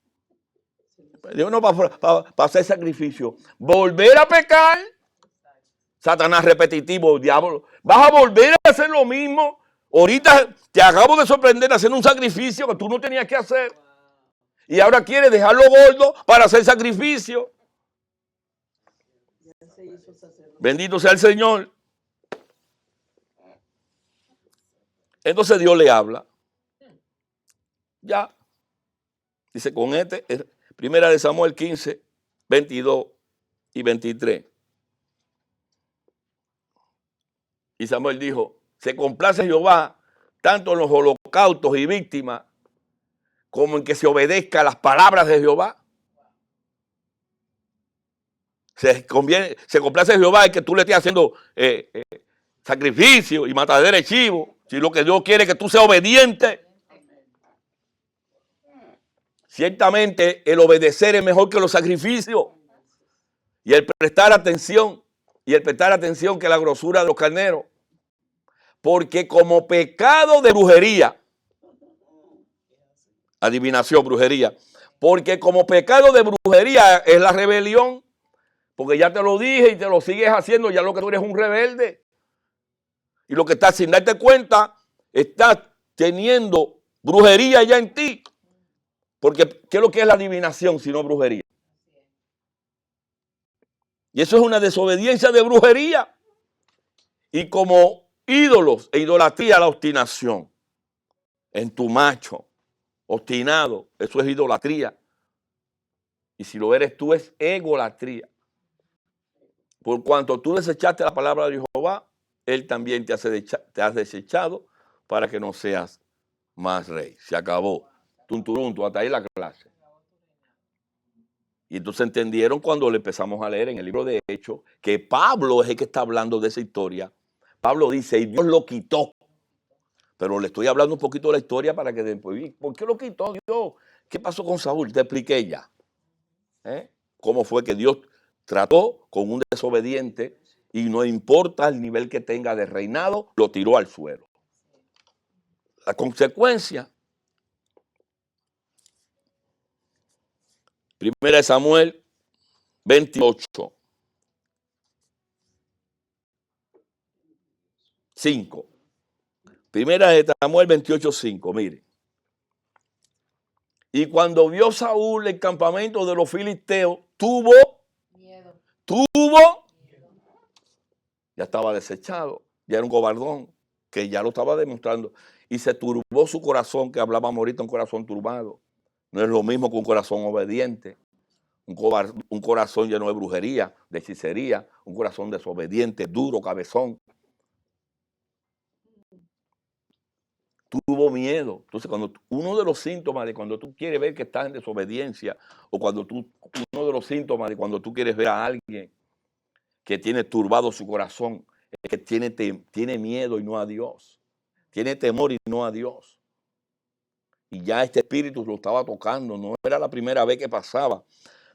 Dios no para hacer sacrificio. Volver a pecar. Satanás repetitivo, diablo. Vas a volver a hacer lo mismo. Ahorita te acabo de sorprender haciendo un sacrificio que tú no tenías que hacer. Y ahora quieres dejarlo gordo para hacer sacrificio. Bendito sea el Señor. Entonces Dios le habla. Ya. Dice con primera de Samuel 15, 22 y 23. Y Samuel dijo, se complace Jehová tanto en los holocaustos y víctimas como en que se obedezca a las palabras de Jehová. Se complace Jehová en que tú le estés haciendo sacrificio y matadera de chivo. Si lo que Dios quiere es que tú seas obediente. Ciertamente el obedecer es mejor que los sacrificios. Y el prestar atención que la grosura de los carneros. Porque como pecado de brujería, adivinación, brujería, porque como pecado de brujería es la rebelión, porque ya te lo dije y te lo sigues haciendo, ya lo que tú eres un rebelde. Y lo que estás sin darte cuenta, estás teniendo brujería ya en ti. Porque ¿qué es lo que es la adivinación sino brujería? Y eso es una desobediencia de brujería. Y como ídolos e idolatría, la obstinación en tu macho, obstinado, eso es idolatría. Y si lo eres tú, es egolatría. Por cuanto tú desechaste la palabra de Jehová, Él también te has desechado para que no seas más rey. Se acabó. Tunturuntu, hasta ahí la clase. Y entonces entendieron cuando le empezamos a leer en el libro de Hechos que Pablo es el que está hablando de esa historia. Pablo dice, y Dios lo quitó. Pero le estoy hablando un poquito de la historia para que después, ¿por qué lo quitó Dios? ¿Qué pasó con Saúl? Te expliqué ya. Cómo fue que Dios trató con un desobediente y no importa el nivel que tenga de reinado, lo tiró al suelo. La consecuencia, primera de Samuel 28, 5. Primera de Samuel 28, 5, mire. Y cuando vio Saúl el campamento de los filisteos, tuvo, ya estaba desechado, ya era un cobardón, que ya lo estaba demostrando. Y se turbó su corazón, que hablábamos ahorita, un corazón turbado. No es lo mismo que un corazón obediente. Un corazón lleno de brujería, de hechicería, un corazón desobediente, duro, cabezón. Tuvo miedo. Entonces, cuando uno de los síntomas de cuando tú quieres ver que estás en desobediencia, o uno de los síntomas de cuando tú quieres ver a alguien que tiene turbado su corazón, es que tiene miedo y no a Dios. Tiene temor y no a Dios. Y ya este espíritu lo estaba tocando, no era la primera vez que pasaba.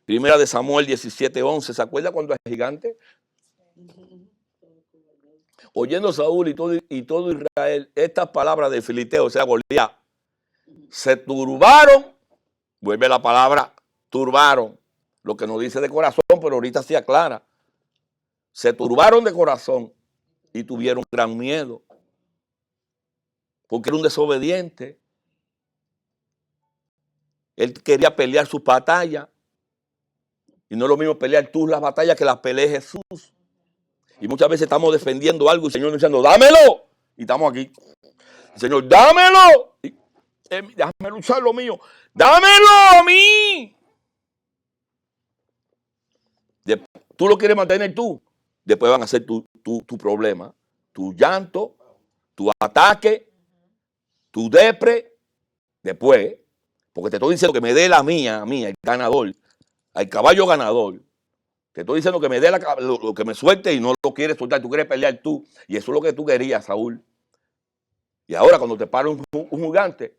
Primera de Samuel 17:11, ¿se acuerda cuando el gigante? Oyendo Saúl y todo Israel estas palabras de Filisteo, o sea, Goliat, se turbaron, vuelve la palabra turbaron, lo que nos dice de corazón, pero ahorita se aclara. Se turbaron de corazón y tuvieron gran miedo, porque era un desobediente. Él quería pelear sus batallas, y no es lo mismo pelear tú las batallas que las pelee Jesús. Y muchas veces estamos defendiendo algo y el Señor nos diciendo, dámelo. Y estamos aquí. El Señor, dámelo. Y, déjame luchar lo mío. Dámelo a mí. Tú lo quieres mantener tú. Después van a ser tu problema, tu llanto, tu ataque, tu depre. Después, porque te estoy diciendo que me dé la mía, el ganador, al caballo ganador. Te estoy diciendo que me dé lo que me suelte y no lo quieres soltar. Tú quieres pelear tú. Y eso es lo que tú querías, Saúl. Y ahora cuando te para un gigante,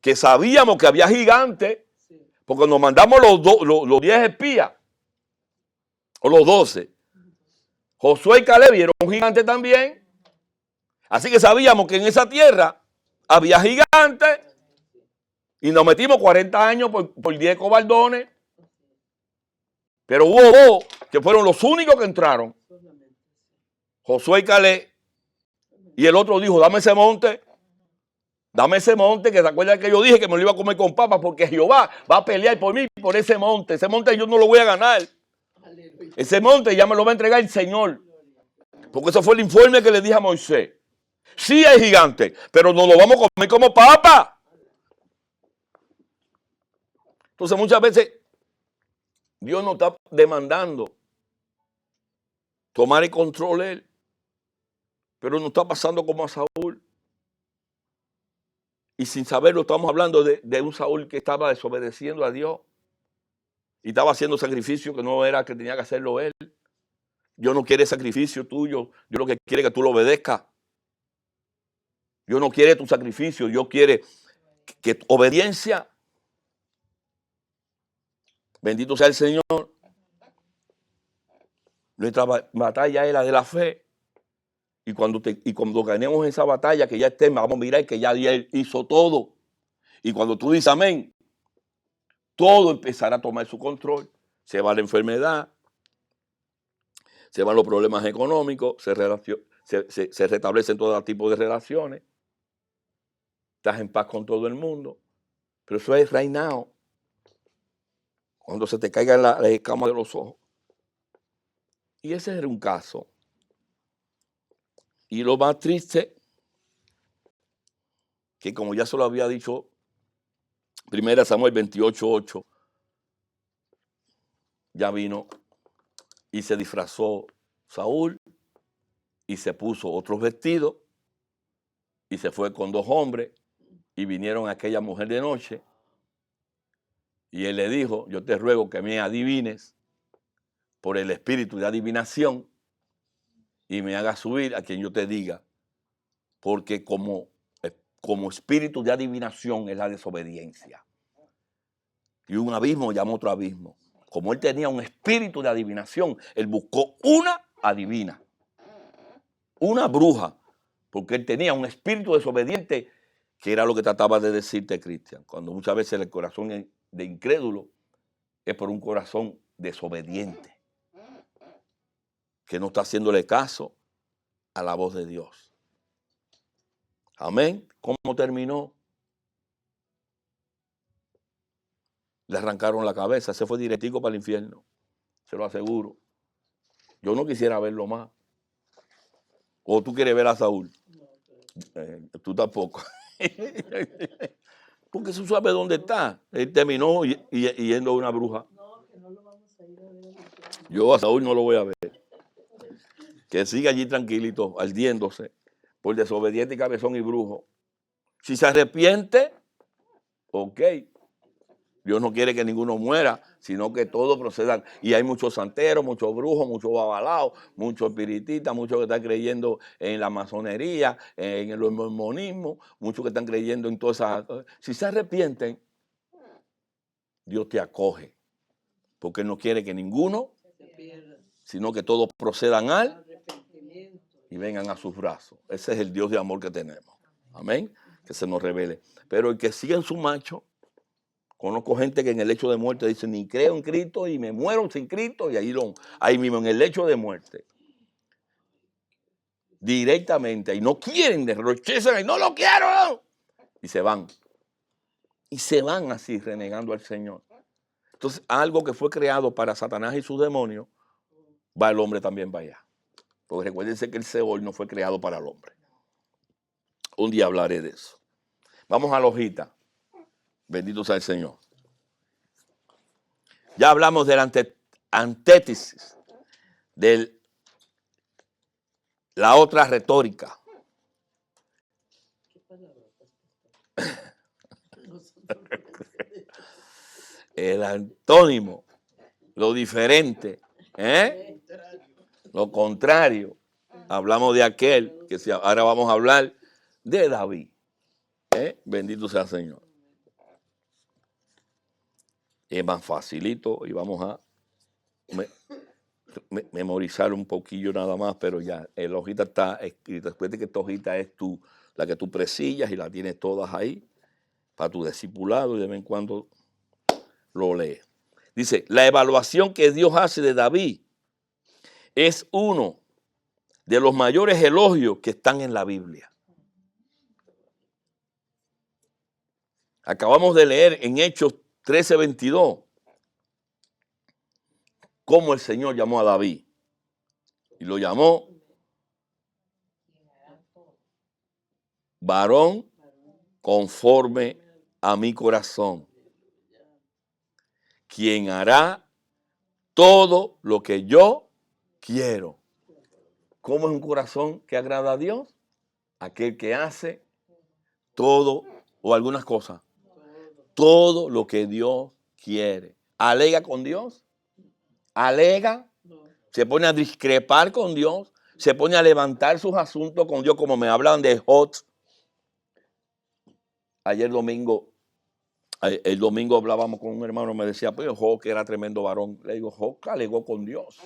que sabíamos que había gigantes, porque nos mandamos los 10 espías, o los 12. Josué y Caleb vieron un gigante también. Así que sabíamos que en esa tierra había gigantes. Y nos metimos 40 años por 10 cobardones. Pero hubo 2 que fueron los únicos que entraron. Josué y Caleb. Y el otro dijo, dame ese monte. Dame ese monte, que se acuerdan que yo dije que me lo iba a comer con papas, porque Jehová va a pelear por mí, por ese monte. Ese monte yo no lo voy a ganar. Ese monte ya me lo va a entregar el Señor. Porque eso fue el informe que le dije a Moisés. Sí hay gigantes, pero no lo vamos a comer como papa. Entonces muchas veces Dios nos está demandando tomar el control él. Pero nos está pasando como a Saúl. Y sin saberlo estamos hablando de un Saúl que estaba desobedeciendo a Dios. Y estaba haciendo sacrificio que no era que tenía que hacerlo él. Dios no quiere sacrificio tuyo. Dios lo que quiere es que tú lo obedezcas. Dios no quiere tu sacrificio. Dios quiere que tu obediencia. Bendito sea el Señor. Nuestra batalla es la de la fe. Y cuando ganemos esa batalla, que ya estemos, vamos a mirar que ya Dios hizo todo. Y cuando tú dices amén, todo empezará a tomar su control. Se va la enfermedad, se van los problemas económicos, se restablecen todo tipo de relaciones. Estás en paz con todo el mundo. Pero eso es right now. Cuando se te caigan las escamas de los ojos. Y ese era un caso. Y lo más triste, que como ya se lo había dicho, 1 Samuel 28:8, ya vino y se disfrazó Saúl y se puso otros vestidos y se fue con 2 hombres y vinieron a aquella mujer de noche y él le dijo, yo te ruego que me adivines por el espíritu de adivinación y me hagas subir a quien yo te diga, porque como espíritu de adivinación es la desobediencia. Y un abismo llama otro abismo. Como él tenía un espíritu de adivinación, él buscó una adivina, una bruja, porque él tenía un espíritu desobediente, que era lo que trataba de decirte, Cristian, cuando muchas veces el corazón de incrédulo es por un corazón desobediente, que no está haciéndole caso a la voz de Dios. Amén. ¿Cómo terminó? Le arrancaron la cabeza, se fue directico para el infierno, se lo aseguro. Yo no quisiera verlo más. ¿O tú quieres ver a Saúl? Tú tampoco. Porque tú sabes dónde está. Él terminó yendo a una bruja. No, que no lo vamos a ir a ver. Yo a Saúl no lo voy a ver. Que siga allí tranquilito, ardiéndose por desobediente y cabezón y brujo. Si se arrepiente, ok. Dios no quiere que ninguno muera, sino que todos procedan. Y hay muchos santeros, muchos brujos, muchos babalaos, muchos espiritistas, muchos que están creyendo en la masonería, en el mormonismo, muchos que están creyendo en todas esas cosas. Si se arrepienten, Dios te acoge. Porque Él no quiere que ninguno, sino que todos procedan al y vengan a sus brazos. Ese es el Dios de amor que tenemos. Amén. Que se nos revele. Pero el que sigue en su macho, conozco gente que en el lecho de muerte dice, ni creo en Cristo y me muero sin Cristo, y ahí mismo en el lecho de muerte, directamente, y no quieren, derrochezan, y no lo quiero, y se van. Y se van así, renegando al Señor. Entonces, algo que fue creado para Satanás y sus demonios, va el hombre también para allá. Porque recuérdense que el Seol no fue creado para el hombre. Un día hablaré de eso. Vamos a la hojita. Bendito sea el Señor. Ya hablamos de la antítesis, de la otra retórica. ¿Qué palabra, pastor? Nosotros no entendemos. El antónimo, lo diferente, lo contrario. Hablamos de aquel, que ahora vamos a hablar de David. Bendito sea el Señor. Es más facilito y vamos a memorizar un poquillo nada más, pero ya la hojita está escrita. Después de que esta hojita es la que tú presillas y la tienes todas ahí para tu discipulado y de vez en cuando lo lees. Dice, la evaluación que Dios hace de David es uno de los mayores elogios que están en la Biblia. Acabamos de leer en Hechos 13:22 cómo el Señor llamó a David. Y lo llamó varón conforme a mi corazón, quien hará todo lo que yo quiero. ¿Cómo es un corazón que agrada a Dios? Aquel que hace todo o algunas cosas. Todo lo que Dios quiere. ¿Alega con Dios? ¿Alega? Se pone a discrepar con Dios. Se pone a levantar sus asuntos con Dios, como me hablan de Job. Ayer domingo, el domingo hablábamos con un hermano, me decía, pues Job que era tremendo varón. Le digo, Job alegó con Dios.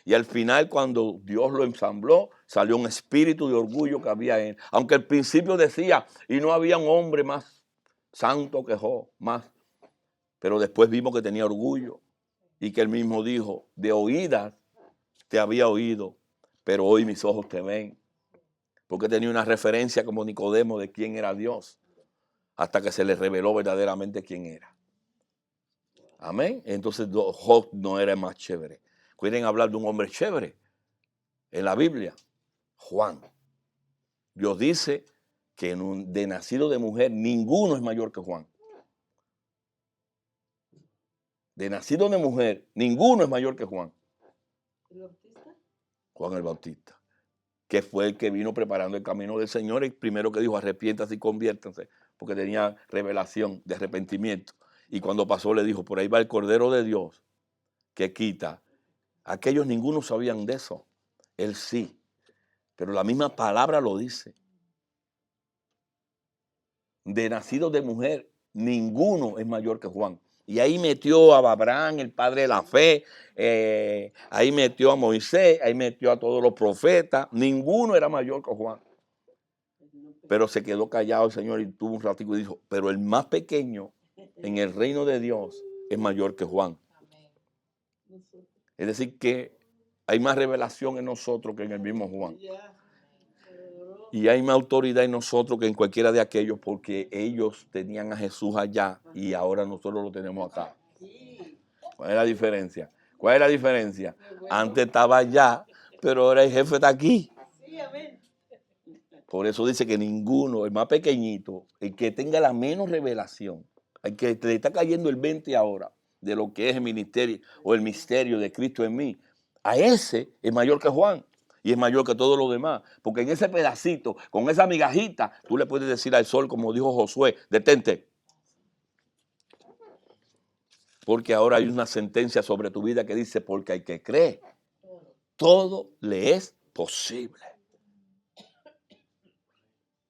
Y al final, cuando Dios lo ensambló, salió un espíritu de orgullo que había en él. Aunque al principio decía, y no había un hombre más santo que Job, más. Pero después vimos que tenía orgullo y que él mismo dijo, de oídas te había oído, pero hoy mis ojos te ven. Porque tenía una referencia como Nicodemo de quién era Dios, hasta que se le reveló verdaderamente quién era. Amén. Entonces Job no era más chévere. Quieren hablar de un hombre chévere en la Biblia. Juan. Dios dice que de nacido de mujer ninguno es mayor que Juan. De nacido de mujer ninguno es mayor que Juan. ¿El Bautista? Juan el Bautista, que fue el que vino preparando el camino del Señor y primero que dijo arrepiéntanse y conviértanse, porque tenía revelación de arrepentimiento. Y cuando pasó le dijo, por ahí va el Cordero de Dios que quita. Aquellos ninguno sabían de eso. Él sí. Pero la misma palabra lo dice. De nacido de mujer, ninguno es mayor que Juan. Y ahí metió a Abraham, el padre de la fe. Ahí metió a Moisés. Ahí metió a todos los profetas. Ninguno era mayor que Juan. Pero se quedó callado el Señor y tuvo un ratico y dijo, pero el más pequeño en el reino de Dios es mayor que Juan. Es decir, que hay más revelación en nosotros que en el mismo Juan. Y hay más autoridad en nosotros que en cualquiera de aquellos, porque ellos tenían a Jesús allá y ahora nosotros lo tenemos acá. ¿Cuál es la diferencia? ¿Cuál es la diferencia? Antes estaba allá, pero ahora el jefe está aquí. Por eso dice que ninguno, el más pequeñito, el que tenga la menos revelación, el que le está cayendo el 20 ahora de lo que es el ministerio o el misterio de Cristo en mí, a ese es mayor que Juan y es mayor que todos los demás. Porque en ese pedacito, con esa migajita, tú le puedes decir al sol, como dijo Josué, detente. Porque ahora hay una sentencia sobre tu vida que dice, porque al que cree, todo le es posible.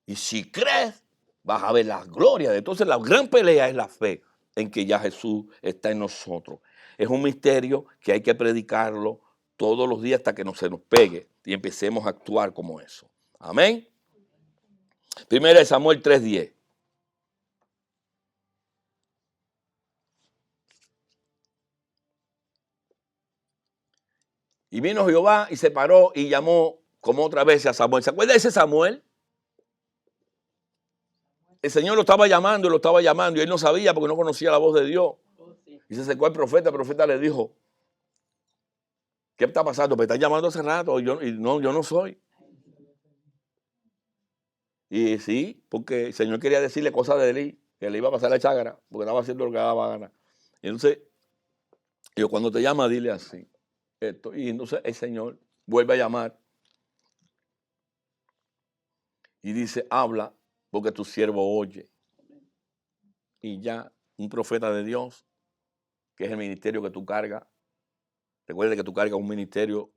Y si crees, vas a ver la gloria. Entonces la gran pelea es la fe en que ya Jesús está en nosotros. Es un misterio que hay que predicarlo todos los días hasta que se nos pegue y empecemos a actuar como eso. Amén. Primera de Samuel 3:10. Y vino Jehová y se paró y llamó como otra vez a Samuel. ¿Se acuerda de ese Samuel? El Señor lo estaba llamando y él no sabía porque no conocía la voz de Dios. Y se acercó al profeta, el profeta le dijo, ¿Qué está pasando? Me están llamando hace rato. Yo no soy. Y sí, porque el Señor quería decirle cosas de él, que le iba a pasar la chágara, porque estaba haciendo lo que daba gana. Y entonces, yo cuando te llama, dile así. Esto. Y entonces el Señor vuelve a llamar y dice, habla, porque tu siervo oye. Y ya, un profeta de Dios, que es el ministerio que tú cargas. Recuerda que tú cargas un ministerio,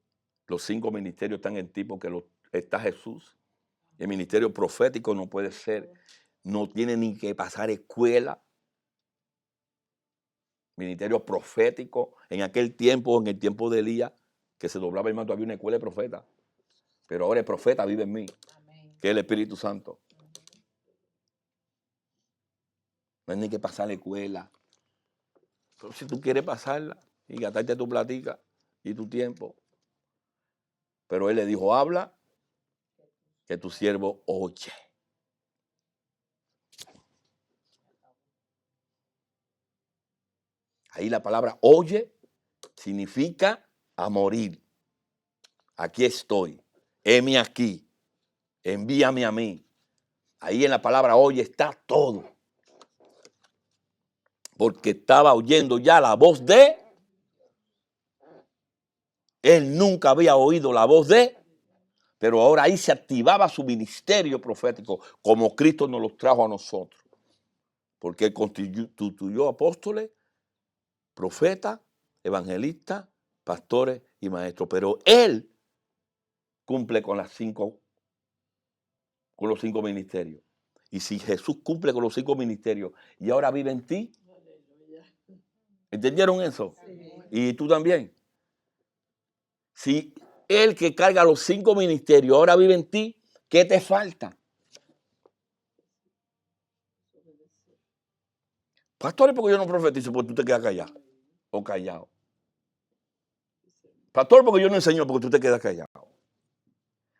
los 5 ministerios están en ti porque está Jesús. El ministerio profético no puede ser, no tiene ni que pasar escuela. Ministerio profético, en aquel tiempo, en el tiempo de Elías, que se doblaba el manto, había una escuela de profeta. Pero ahora el profeta vive en mí, que es el Espíritu Santo. No hay ni que pasar la escuela. Pero si tú quieres pasarla y gastarte tu platica y tu tiempo. Pero él le dijo, habla, que tu siervo oye. Ahí la palabra oye significa a morir. Aquí estoy, heme aquí, envíame a mí. Ahí en la palabra oye está todo. Porque estaba oyendo ya la voz de... Él nunca había oído la voz de... Pero ahora ahí se activaba su ministerio profético, como Cristo nos los trajo a nosotros. Porque él constituyó apóstoles, profetas, evangelistas, pastores y maestros. Pero él cumple con los 5 ministerios. Y si Jesús cumple con los 5 ministerios y ahora vive en ti, ¿entendieron eso? Sí. Y tú también. Si el que carga los 5 ministerios ahora vive en ti, ¿qué te falta? Pastor, ¿por qué yo no profetizo? Porque tú te quedas callado o callado. Pastor, porque yo no enseño, porque tú te quedas callado.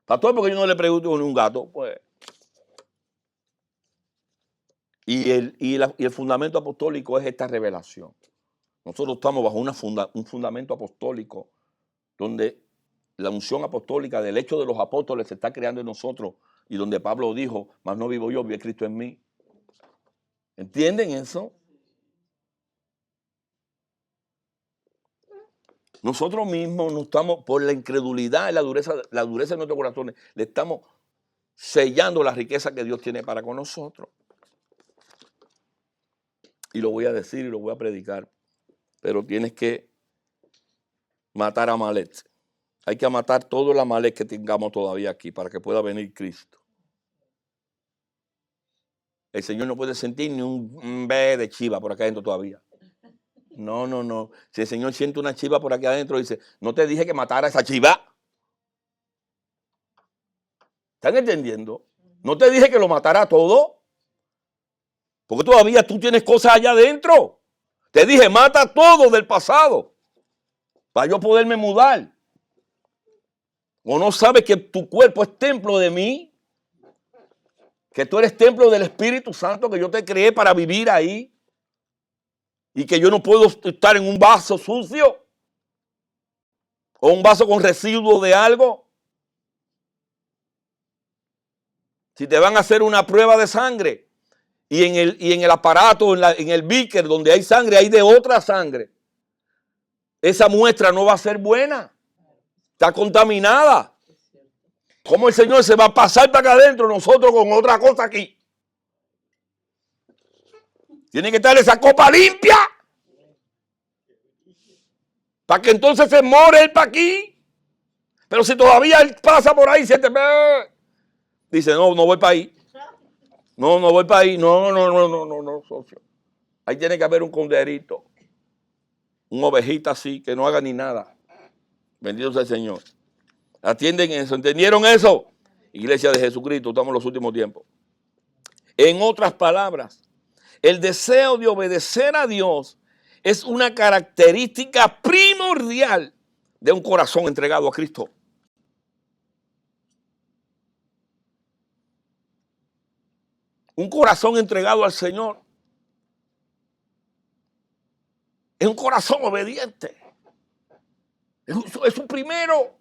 Pastor, porque yo no le pregunto a un gato, pues. Y el fundamento apostólico es esta revelación. Nosotros estamos bajo un fundamento apostólico donde la unción apostólica del hecho de los apóstoles se está creando en nosotros y donde Pablo dijo, mas no vivo yo, vive Cristo en mí. ¿Entienden eso? Nosotros mismos no estamos, por la incredulidad y la dureza de nuestros corazones, le estamos sellando la riqueza que Dios tiene para con nosotros. Y lo voy a decir y lo voy a predicar, pero tienes que matar a Amalek. Hay que matar todo el Amalek que tengamos todavía aquí para que pueda venir Cristo. El Señor no puede sentir ni un B de chiva por acá adentro todavía. No. Si el Señor siente una chiva por aquí adentro, dice, no te dije que matara a esa chiva. ¿Están entendiendo? No te dije que lo matara todo. Porque todavía tú tienes cosas allá adentro. Te dije, mata todo del pasado. Para yo poderme mudar. ¿O no sabes que tu cuerpo es templo de mí? Que tú eres templo del Espíritu Santo, que yo te creé para vivir ahí. Y que yo no puedo estar en un vaso sucio. O un vaso con residuos de algo. Si te van a hacer una prueba de sangre y en el aparato, en el beaker donde hay sangre, hay de otra sangre. Esa muestra no va a ser buena. Está contaminada. ¿Cómo el Señor se va a pasar para acá adentro nosotros con otra cosa aquí? Tiene que estar esa copa limpia. Para que entonces se more él para aquí. Pero si todavía él pasa por ahí, dice, no voy para ahí. No voy para ahí. No, socio. Ahí tiene que haber un conderito. Una ovejita así, que no haga ni nada. Bendito sea el Señor. Atienden eso. ¿Entendieron eso? Iglesia de Jesucristo, estamos en los últimos tiempos. En otras palabras, el deseo de obedecer a Dios es una característica primordial de un corazón entregado a Cristo. Un corazón entregado al Señor es un corazón obediente. Es su primero.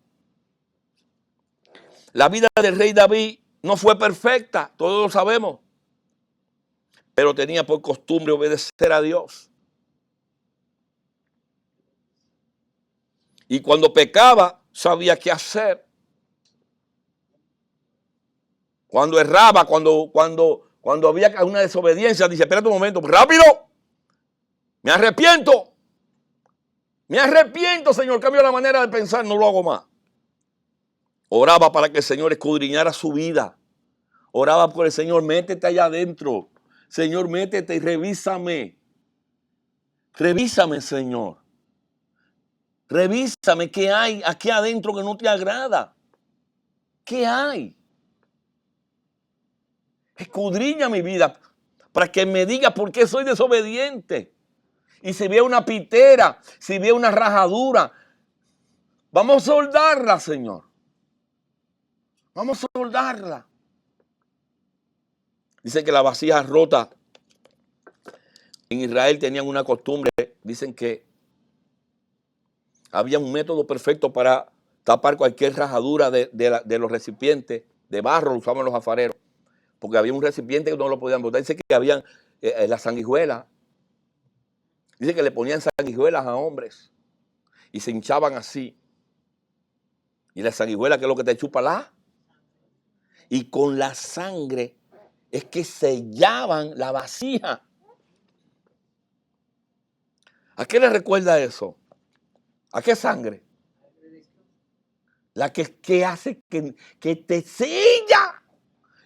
La vida del rey David no fue perfecta, todos lo sabemos, pero tenía por costumbre obedecer a Dios. Y cuando pecaba, sabía qué hacer. Cuando erraba, cuando había una desobediencia, dice, espérate un momento, rápido, me arrepiento, Señor, cambio la manera de pensar, no lo hago más. Oraba para que el Señor escudriñara su vida. Oraba por el Señor, métete allá adentro. Señor, métete y revísame. Revísame, Señor. Revísame qué hay aquí adentro que no te agrada. ¿Qué hay? Escudriña mi vida para que me diga por qué soy desobediente. Y si ve una pitera, si ve una rajadura, vamos a soldarla, Señor. Vamos a soldarla. Dice que la vasija rota en Israel tenían una costumbre. Dicen que había un método perfecto para tapar cualquier rajadura de los recipientes. De barro lo usaban los alfareros. Porque había un recipiente que no lo podían botar. Dice que habían las sanguijuelas. Dice que le ponían sanguijuelas a hombres. Y se hinchaban así. Y la sanguijuela, que es lo que te chupa la. Y con la sangre es que sellaban la vasija. ¿A qué le recuerda eso? ¿A qué sangre? La que hace que te sella.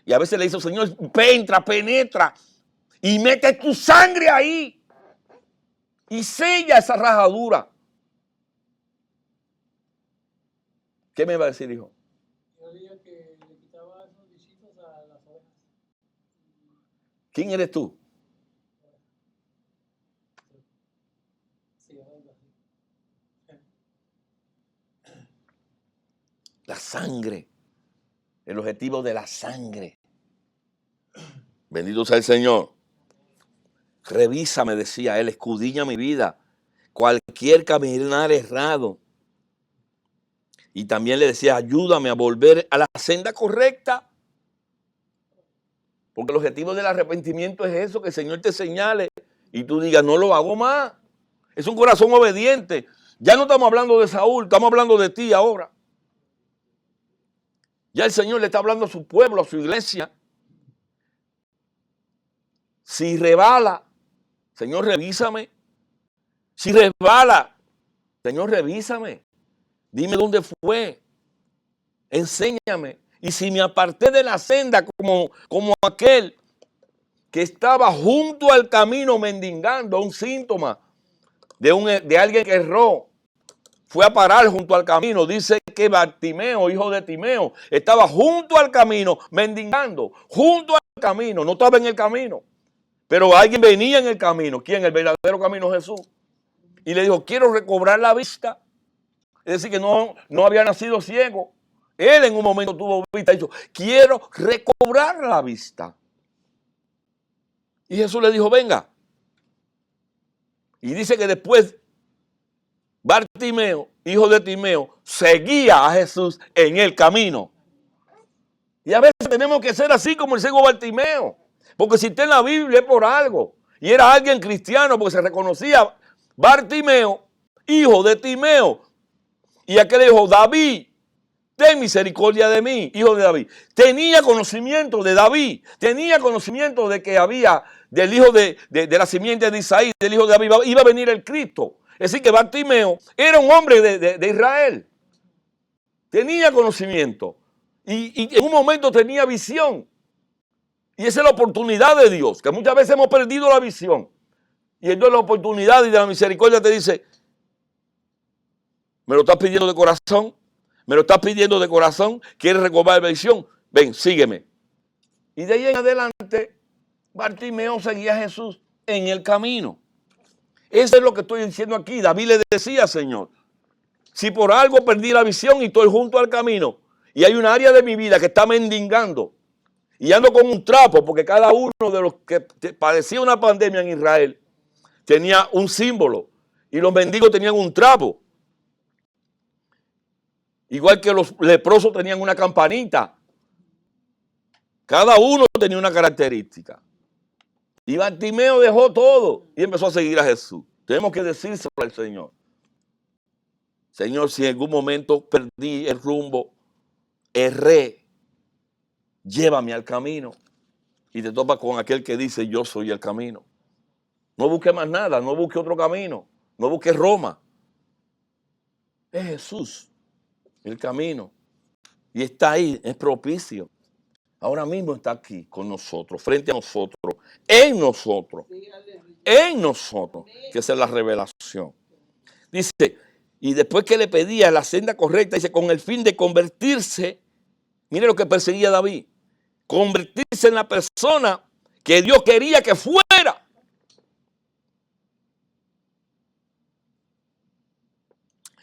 Y a veces le dice, Señor, penetra y mete tu sangre ahí. Y sella esa rajadura. ¿Qué me va a decir, hijo? Yo digo que le quitaba esos bichitos a las ovejas. ¿Quién eres tú? Sí, algo así. La sangre. El objetivo de la sangre. Bendito sea el Señor. Revísame, decía él, escudriña mi vida. Cualquier caminar errado. Y también le decía, ayúdame a volver a la senda correcta. Porque el objetivo del arrepentimiento es eso, que el Señor te señale y tú digas, no lo hago más. Es un corazón obediente. Ya no estamos hablando de Saúl, estamos hablando de ti ahora. Ya el Señor le está hablando a su pueblo, a su iglesia. Si rebala, Señor, revísame. Si rebala, Señor, revísame. Dime dónde fue. Enséñame. Y si me aparté de la senda como aquel que estaba junto al camino mendigando, un síntoma de alguien que erró, fue a parar junto al camino. Dice que Bartimeo, hijo de Timeo, estaba junto al camino mendigando, junto al camino, no estaba en el camino. Pero alguien venía en el camino. ¿Quién? El verdadero camino, Jesús. Y le dijo, quiero recobrar la vista. Es decir, que no había nacido ciego. Él en un momento tuvo vista y dijo, quiero recobrar la vista. Y Jesús le dijo, venga. Y dice que después Bartimeo, hijo de Timeo, seguía a Jesús en el camino. Y a veces tenemos que ser así como el ciego Bartimeo. Porque si está en la Biblia es por algo. Y era alguien cristiano porque se reconocía Bartimeo, hijo de Timeo. Y aquel le dijo, David, ten misericordia de mí, hijo de David. Tenía conocimiento de David. Tenía conocimiento de que había del hijo de la simiente de Isaí, del hijo de David, iba a venir el Cristo. Es decir, que Bartimeo era un hombre de Israel. Tenía conocimiento. Y en un momento tenía visión. Y esa es la oportunidad de Dios, que muchas veces hemos perdido la visión. Y entonces la oportunidad y de la misericordia te dice, me lo estás pidiendo de corazón, quieres recobrar la visión, ven, sígueme. Y de ahí en adelante, Bartimeo seguía a Jesús en el camino. Eso es lo que estoy diciendo aquí. David le decía, Señor, si por algo perdí la visión y estoy junto al camino, y hay un área de mi vida que está mendigando, y ando con un trapo, porque cada uno de los que padecía una pandemia en Israel tenía un símbolo. Y los mendigos tenían un trapo. Igual que los leprosos tenían una campanita. Cada uno tenía una característica. Y Bartimeo dejó todo y empezó a seguir a Jesús. Tenemos que decírselo al Señor. Señor, si en algún momento perdí el rumbo, erré, llévame al camino. Y te topas con aquel que dice, yo soy el camino. No busque más nada, no busque otro camino, no busque Roma. Es Jesús, el camino. Y está ahí, es propicio. Ahora mismo está aquí con nosotros, frente a nosotros, en nosotros, que esa es la revelación. Dice, y después que le pedía la senda correcta, dice, con el fin de convertirse, mire lo que perseguía David, convertirse en la persona que Dios quería que fuera.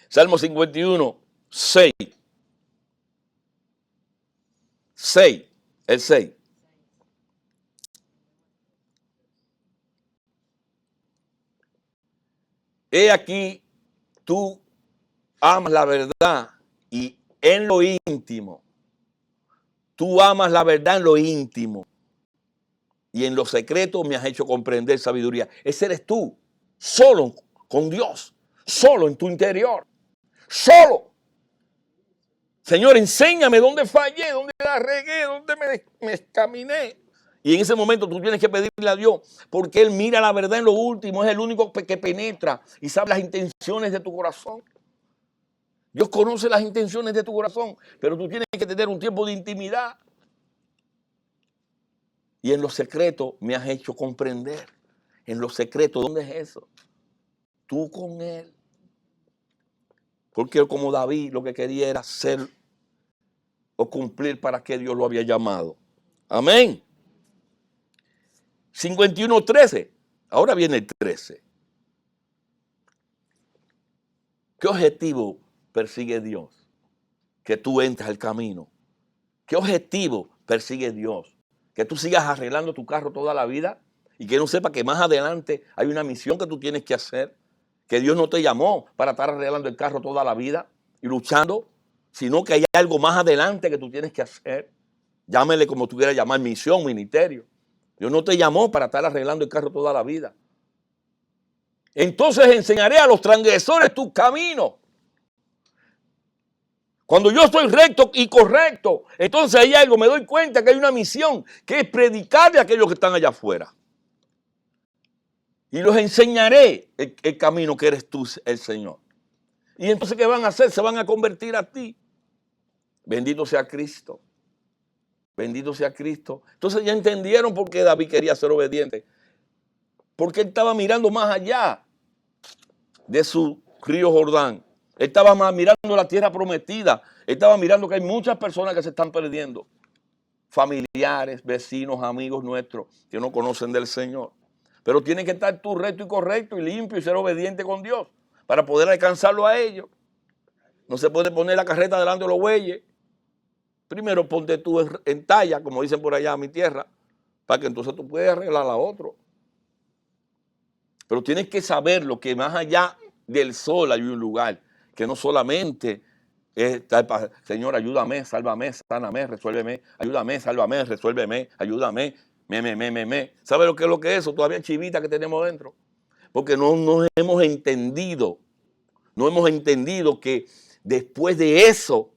Salmo 51, 6. 6, el 6. He aquí, tú amas la verdad y en lo íntimo. Tú amas la verdad en lo íntimo. Y en lo secreto me has hecho comprender sabiduría. Ese eres tú, solo con Dios, solo en tu interior, solo. Señor, enséñame dónde fallé, dónde la regué, dónde me caminé. Y en ese momento tú tienes que pedirle a Dios, porque Él mira la verdad en lo último, es el único que penetra y sabe las intenciones de tu corazón. Dios conoce las intenciones de tu corazón, pero tú tienes que tener un tiempo de intimidad. Y en lo secreto me has hecho comprender. En lo secreto, ¿dónde es eso? Tú con Él. Porque como David lo que quería era ser o cumplir para que Dios lo había llamado. Amén. 51:13. Ahora viene el 13. ¿Qué objetivo persigue Dios? Que tú entres al camino. ¿Qué objetivo persigue Dios? Que tú sigas arreglando tu carro toda la vida y que no sepa que más adelante hay una misión que tú tienes que hacer. Que Dios no te llamó para estar arreglando el carro toda la vida y luchando, sino que hay algo más adelante que tú tienes que hacer. Llámele como tú quieras llamar, misión, ministerio. Dios no te llamó para estar arreglando el carro toda la vida. Entonces enseñaré a los transgresores tus caminos. Cuando yo estoy recto y correcto, entonces hay algo, me doy cuenta que hay una misión, que es predicarle a aquellos que están allá afuera. Y los enseñaré el camino que eres tú, el Señor. Y entonces, ¿qué van a hacer? Se van a convertir a ti. Bendito sea Cristo. Bendito sea Cristo. Entonces ya entendieron por qué David quería ser obediente. Porque él estaba mirando más allá de su río Jordán. Él estaba más mirando la tierra prometida. Él estaba mirando que hay muchas personas que se están perdiendo. Familiares, vecinos, amigos nuestros que no conocen del Señor. Pero tienes que estar tú recto y correcto y limpio y ser obediente con Dios para poder alcanzarlo a ellos. No se puede poner la carreta delante de los bueyes. Primero ponte tú en talla, como dicen por allá en mi tierra, para que entonces tú puedas arreglar a otro. Pero tienes que saber lo que más allá del sol hay un lugar, que no solamente está para, Señor, ayúdame, sálvame, sáname, resuélveme, ayúdame, sálvame, resuélveme, ayúdame, ¿Sabe lo que es eso? Todavía chivita que tenemos dentro. Porque no hemos entendido que después de eso,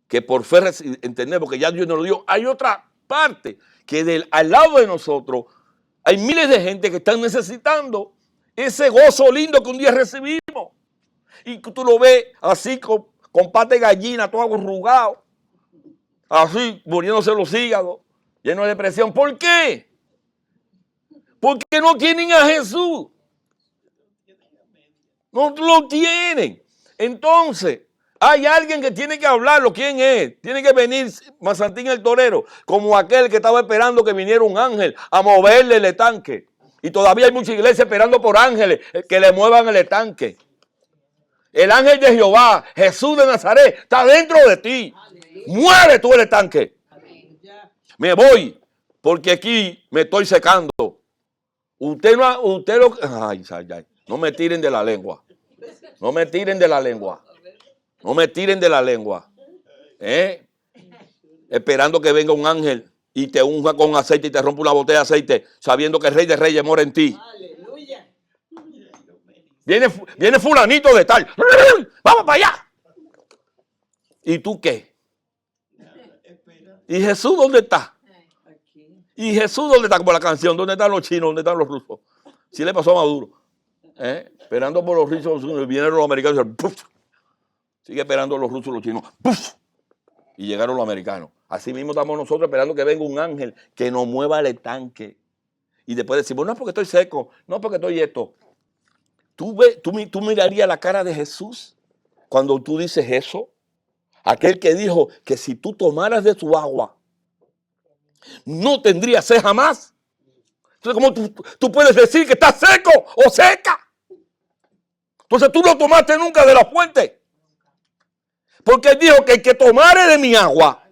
que por fe entendemos, porque ya Dios nos lo dio, hay otra parte, que al lado de nosotros hay miles de gente que están necesitando ese gozo lindo que un día recibimos. Y tú lo ves así con pata de gallina, todo arrugado, así, muriéndose los hígados, lleno de depresión. ¿Por qué? Porque no tienen a Jesús. No lo tienen. Entonces, hay alguien que tiene que hablarlo. ¿Quién es? Tiene que venir Mazantín el torero, como aquel que estaba esperando que viniera un ángel a moverle el estanque. Y todavía hay mucha iglesia esperando por ángeles que le muevan el estanque. El ángel de Jehová, Jesús de Nazaret, está dentro de ti. Mueve tú el estanque. Me voy, porque aquí me estoy secando. Ay, no me tiren de la lengua. No me tiren de la lengua. No me tiren de la lengua. Esperando que venga un ángel y te unja con aceite y te rompa una botella de aceite, sabiendo que el Rey de Reyes mora en ti. Aleluya. Viene fulanito de tal. Vamos para allá. ¿Y tú qué? ¿Y Jesús dónde está? Aquí. ¿Y Jesús dónde está? Como la canción, ¿dónde están los chinos? ¿Dónde están los rusos? Sí le pasó a Maduro. Esperando por los rusos, vinieron los americanos y ¡puf! Sigue esperando los rusos, los chinos. ¡Puf! Y llegaron los americanos. Así mismo estamos nosotros esperando que venga un ángel que nos mueva el estanque. Y después decimos, no es porque estoy seco, no es porque estoy esto. ¿Tú mirarías la cara de Jesús cuando tú dices eso? Aquel que dijo que si tú tomaras de su agua, no tendrías sed jamás. Entonces, ¿cómo tú puedes decir que estás seco o seca? Entonces tú no tomaste nunca de la fuente. Porque él dijo que el que tomare de mi agua,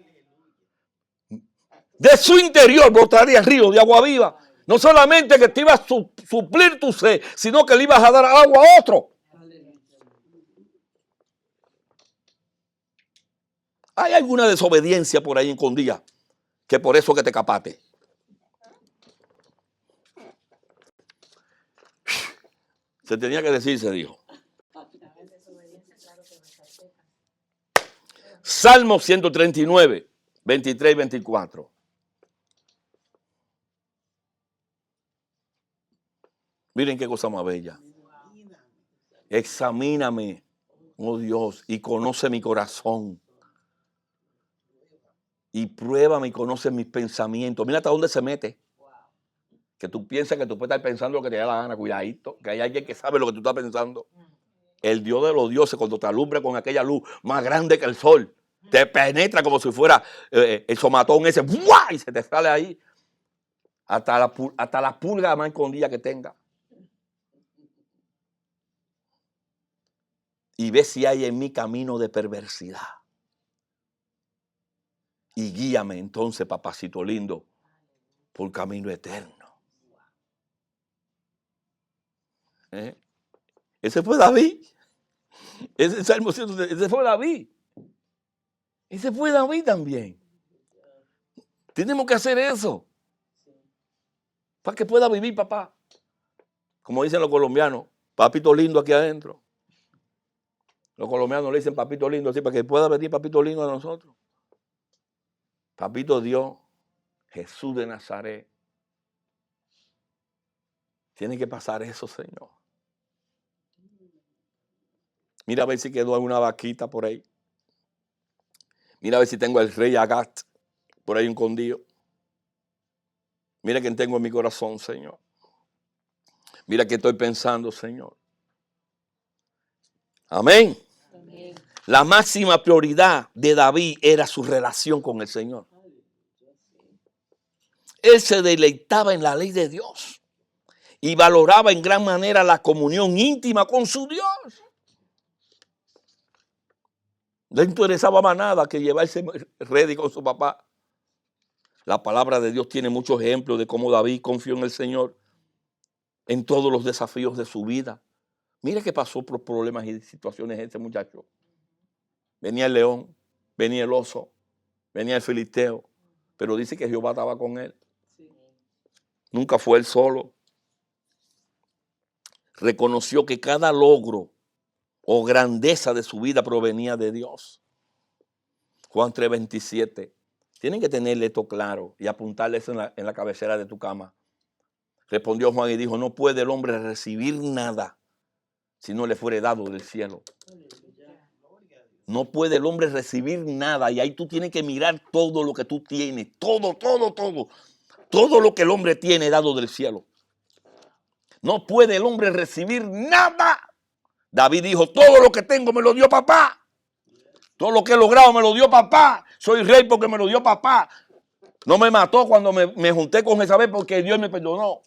de su interior brotaría río de agua viva. No solamente que te iba a suplir tu sed, sino que le ibas a dar agua a otro. Hay alguna desobediencia por ahí escondida, que por eso que te escapaste. Se tenía que decir, se dijo. Salmo 139, 23 y 24. Miren qué cosa más bella. Examíname, oh Dios, y conoce mi corazón. Y pruébame y conoce mis pensamientos. Mira hasta dónde se mete. Que tú piensas que tú puedes estar pensando lo que te da la gana. Cuidadito, que hay alguien que sabe lo que tú estás pensando. El Dios de los dioses, cuando te alumbra con aquella luz más grande que el sol, te penetra como si fuera el somatón ese, ¡buah! Y se te sale ahí hasta la pulga más escondida que tenga. Y ve si hay en mi camino de perversidad. Y guíame entonces, papacito lindo, por camino eterno. Ese fue David. Ese Salmo 100, ese fue David. Ese fue David también. Tenemos que hacer eso. Para que pueda vivir, papá. Como dicen los colombianos, papito lindo aquí adentro. Los colombianos le dicen papito lindo así, para que pueda venir papito lindo a nosotros. Papito Dios, Jesús de Nazaret. Tiene que pasar eso, Señor. Mira a ver si quedó alguna vaquita por ahí. Mira a ver si tengo el rey Agat por ahí escondido. Mira quién tengo en mi corazón, Señor. Mira qué estoy pensando, Señor. Amén. Amén. La máxima prioridad de David era su relación con el Señor. Él se deleitaba en la ley de Dios y valoraba en gran manera la comunión íntima con su Dios. No le interesaba más nada que llevarse ready con su papá. La palabra de Dios tiene muchos ejemplos de cómo David confió en el Señor en todos los desafíos de su vida. Mira que pasó por problemas y situaciones este muchacho. Venía el león, venía el oso, venía el filisteo, pero dice que Jehová estaba con él. Nunca fue él solo. Reconoció que cada logro o grandeza de su vida provenía de Dios. Juan 3:27. Tienen que tenerle esto claro y apuntarle eso en la cabecera de tu cama. Respondió Juan y dijo, no puede el hombre recibir nada si no le fuere dado del cielo. No puede el hombre recibir nada y ahí tú tienes que mirar todo lo que tú tienes. Todo. Todo lo que el hombre tiene dado del cielo. No puede el hombre recibir nada. David dijo, todo lo que tengo me lo dio papá. Todo lo que he logrado me lo dio papá. Soy rey porque me lo dio papá. No me mató cuando me junté con Jezabel porque Dios me perdonó.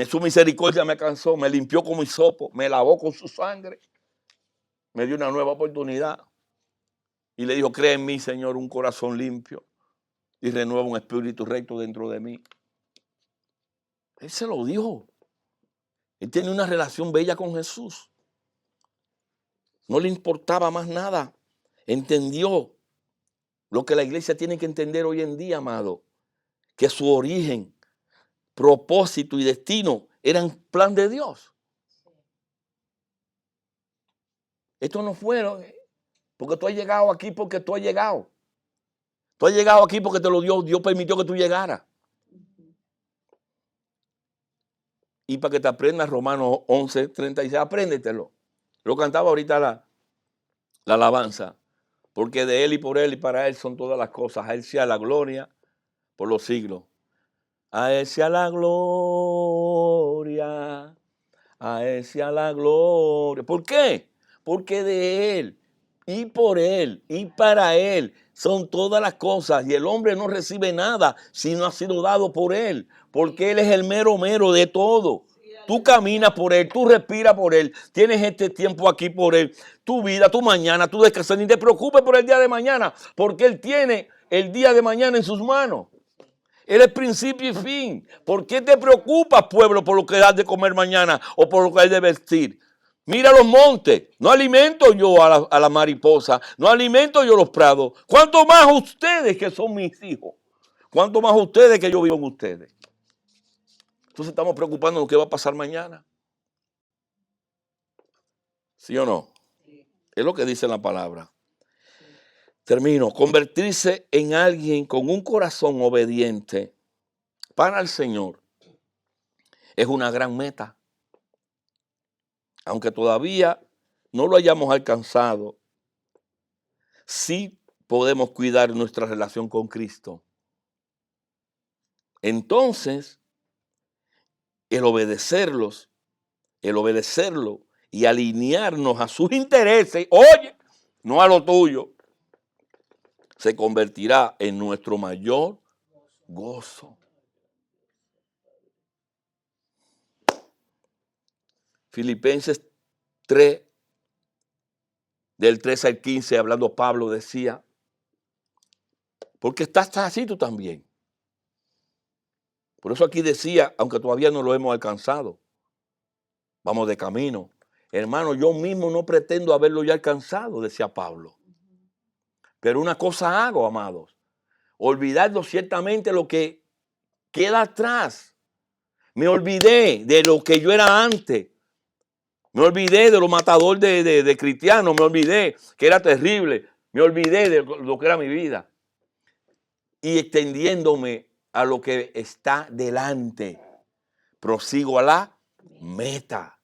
Su misericordia me alcanzó, me limpió como hisopo, me lavó con su sangre. Me dio una nueva oportunidad. Y le dijo, cree en mí, Señor, un corazón limpio. Y renueva un espíritu recto dentro de mí. Él se lo dijo. Él tiene una relación bella con Jesús. No le importaba más nada. Entendió lo que la iglesia tiene que entender hoy en día, amado, que su origen, propósito y destino eran plan de Dios. Esto no fueron porque tú has llegado aquí porque tú has llegado. Tú has llegado aquí porque te lo dio, Dios permitió que tú llegaras. Y para que te aprendas Romanos 11:36, apréndetelo. Lo cantaba ahorita la alabanza. Porque de Él y por Él y para Él son todas las cosas. A Él sea la gloria por los siglos. A Él sea la gloria. A Él sea la gloria. ¿Por qué? Porque de Él y por Él y para Él son todas las cosas. Y el hombre no recibe nada si no ha sido dado por Él. Porque Él es el mero de todo. Tú caminas por Él, tú respiras por Él, tienes este tiempo aquí por Él, tu vida, tu mañana, tu descanso. Ni te preocupes por el día de mañana, porque Él tiene el día de mañana en sus manos. Él es principio y fin. ¿Por qué te preocupas, pueblo, por lo que has de comer mañana o por lo que has de vestir? Mira los montes, no alimento yo a la mariposa, no alimento yo los prados. ¿Cuánto más ustedes que son mis hijos? ¿Cuánto más ustedes que yo vivo en ustedes? Entonces estamos preocupándonos qué va a pasar mañana. ¿Sí o no? Sí. Es lo que dice la palabra. Termino. Convertirse en alguien con un corazón obediente para el Señor es una gran meta. Aunque todavía no lo hayamos alcanzado, sí podemos cuidar nuestra relación con Cristo. Entonces, el obedecerlo y alinearnos a sus intereses, oye, no a lo tuyo, se convertirá en nuestro mayor gozo. Filipenses 3, del 13 al 15, hablando Pablo, decía, porque estás así tú también. Por eso aquí decía, aunque todavía no lo hemos alcanzado, vamos de camino. Hermano, yo mismo no pretendo haberlo ya alcanzado, decía Pablo. Pero una cosa hago, amados, olvidando ciertamente lo que queda atrás. Me olvidé de lo que yo era antes. Me olvidé de lo matador de cristianos. Me olvidé que era terrible. Me olvidé de lo que era mi vida. Y extendiéndome a lo que está delante, prosigo a la meta,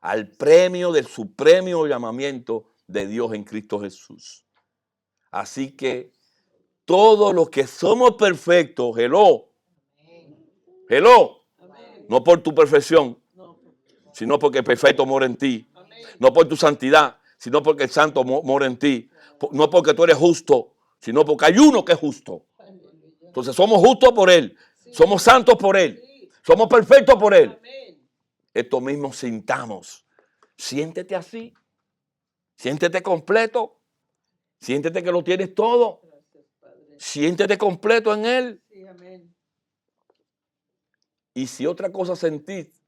al premio del supremo llamamiento de Dios en Cristo Jesús. Así que todos los que somos perfectos, hello, no por tu perfección, sino porque el perfecto mora en ti, no por tu santidad, sino porque el santo mora en ti, no porque tú eres justo, sino porque hay uno que es justo. Entonces somos justos por Él, somos santos por Él, somos perfectos por Él. Esto mismo sintamos. Siéntete así, siéntete completo, siéntete que lo tienes todo, siéntete completo en Él. Y si otra cosa sentís,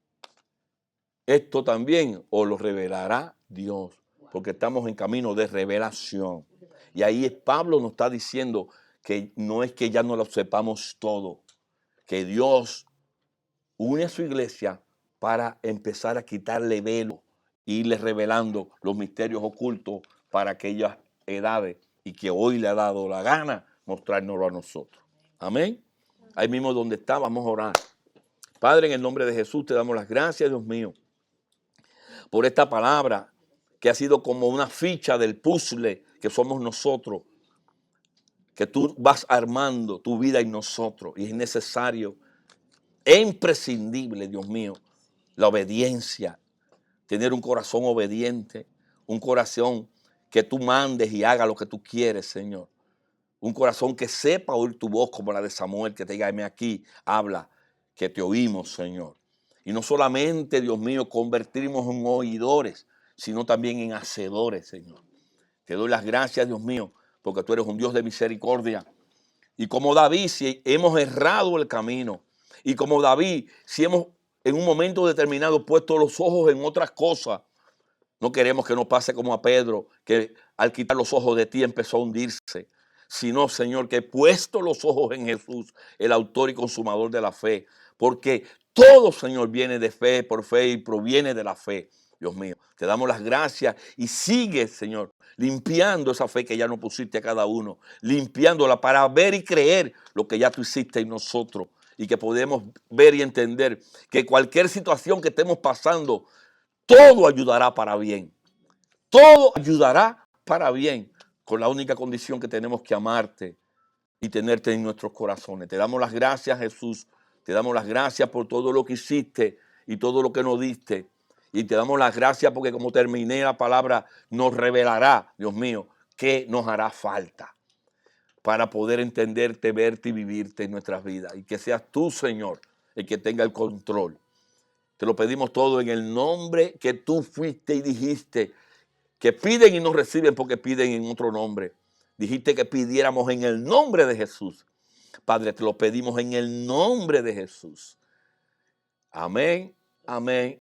esto también os lo revelará Dios, porque estamos en camino de revelación. Y ahí Pablo nos está diciendo que no es que ya no lo sepamos todo, que Dios une a su iglesia para empezar a quitarle velo, irle revelando los misterios ocultos para aquellas edades y que hoy le ha dado la gana mostrárnoslo a nosotros. Amén. Ahí mismo donde está, vamos a orar. Padre, en el nombre de Jesús te damos las gracias, Dios mío, por esta palabra que ha sido como una ficha del puzzle que somos nosotros, que tú vas armando tu vida en nosotros y es necesario, es imprescindible, Dios mío, la obediencia, tener un corazón obediente, un corazón que tú mandes y haga lo que tú quieres, Señor. Un corazón que sepa oír tu voz como la de Samuel, que te diga, heme aquí, habla, que te oímos, Señor. Y no solamente, Dios mío, convertirnos en oidores, sino también en hacedores, Señor. Te doy las gracias, Dios mío, porque tú eres un Dios de misericordia. Y como David, si hemos errado el camino, y como David, si hemos en un momento determinado puesto los ojos en otras cosas, No queremos que nos pase como a Pedro, que al quitar los ojos de ti empezó a hundirse. Sino, Señor, que he puesto los ojos en Jesús, el autor y consumador de la fe. Porque todo, Señor, viene de fe, por fe y proviene de la fe. Dios mío, te damos las gracias y sigue, Señor, limpiando esa fe que ya nos pusiste a cada uno. Limpiándola para ver y creer lo que ya tú hiciste en nosotros. Y que podemos ver y entender que cualquier situación que estemos pasando, todo ayudará para bien. Todo ayudará para bien, con la única condición que tenemos que amarte y tenerte en nuestros corazones. Te damos las gracias, Jesús. Te damos las gracias por todo lo que hiciste y todo lo que nos diste. Y te damos las gracias porque como terminé la palabra, nos revelará, Dios mío, qué nos hará falta para poder entenderte, verte y vivirte en nuestras vidas. Y que seas tú, Señor, el que tenga el control. Te lo pedimos todo en el nombre que tú fuiste y dijiste, que piden y no reciben porque piden en otro nombre. Dijiste que pidiéramos en el nombre de Jesús. Padre, te lo pedimos en el nombre de Jesús. Amén, amén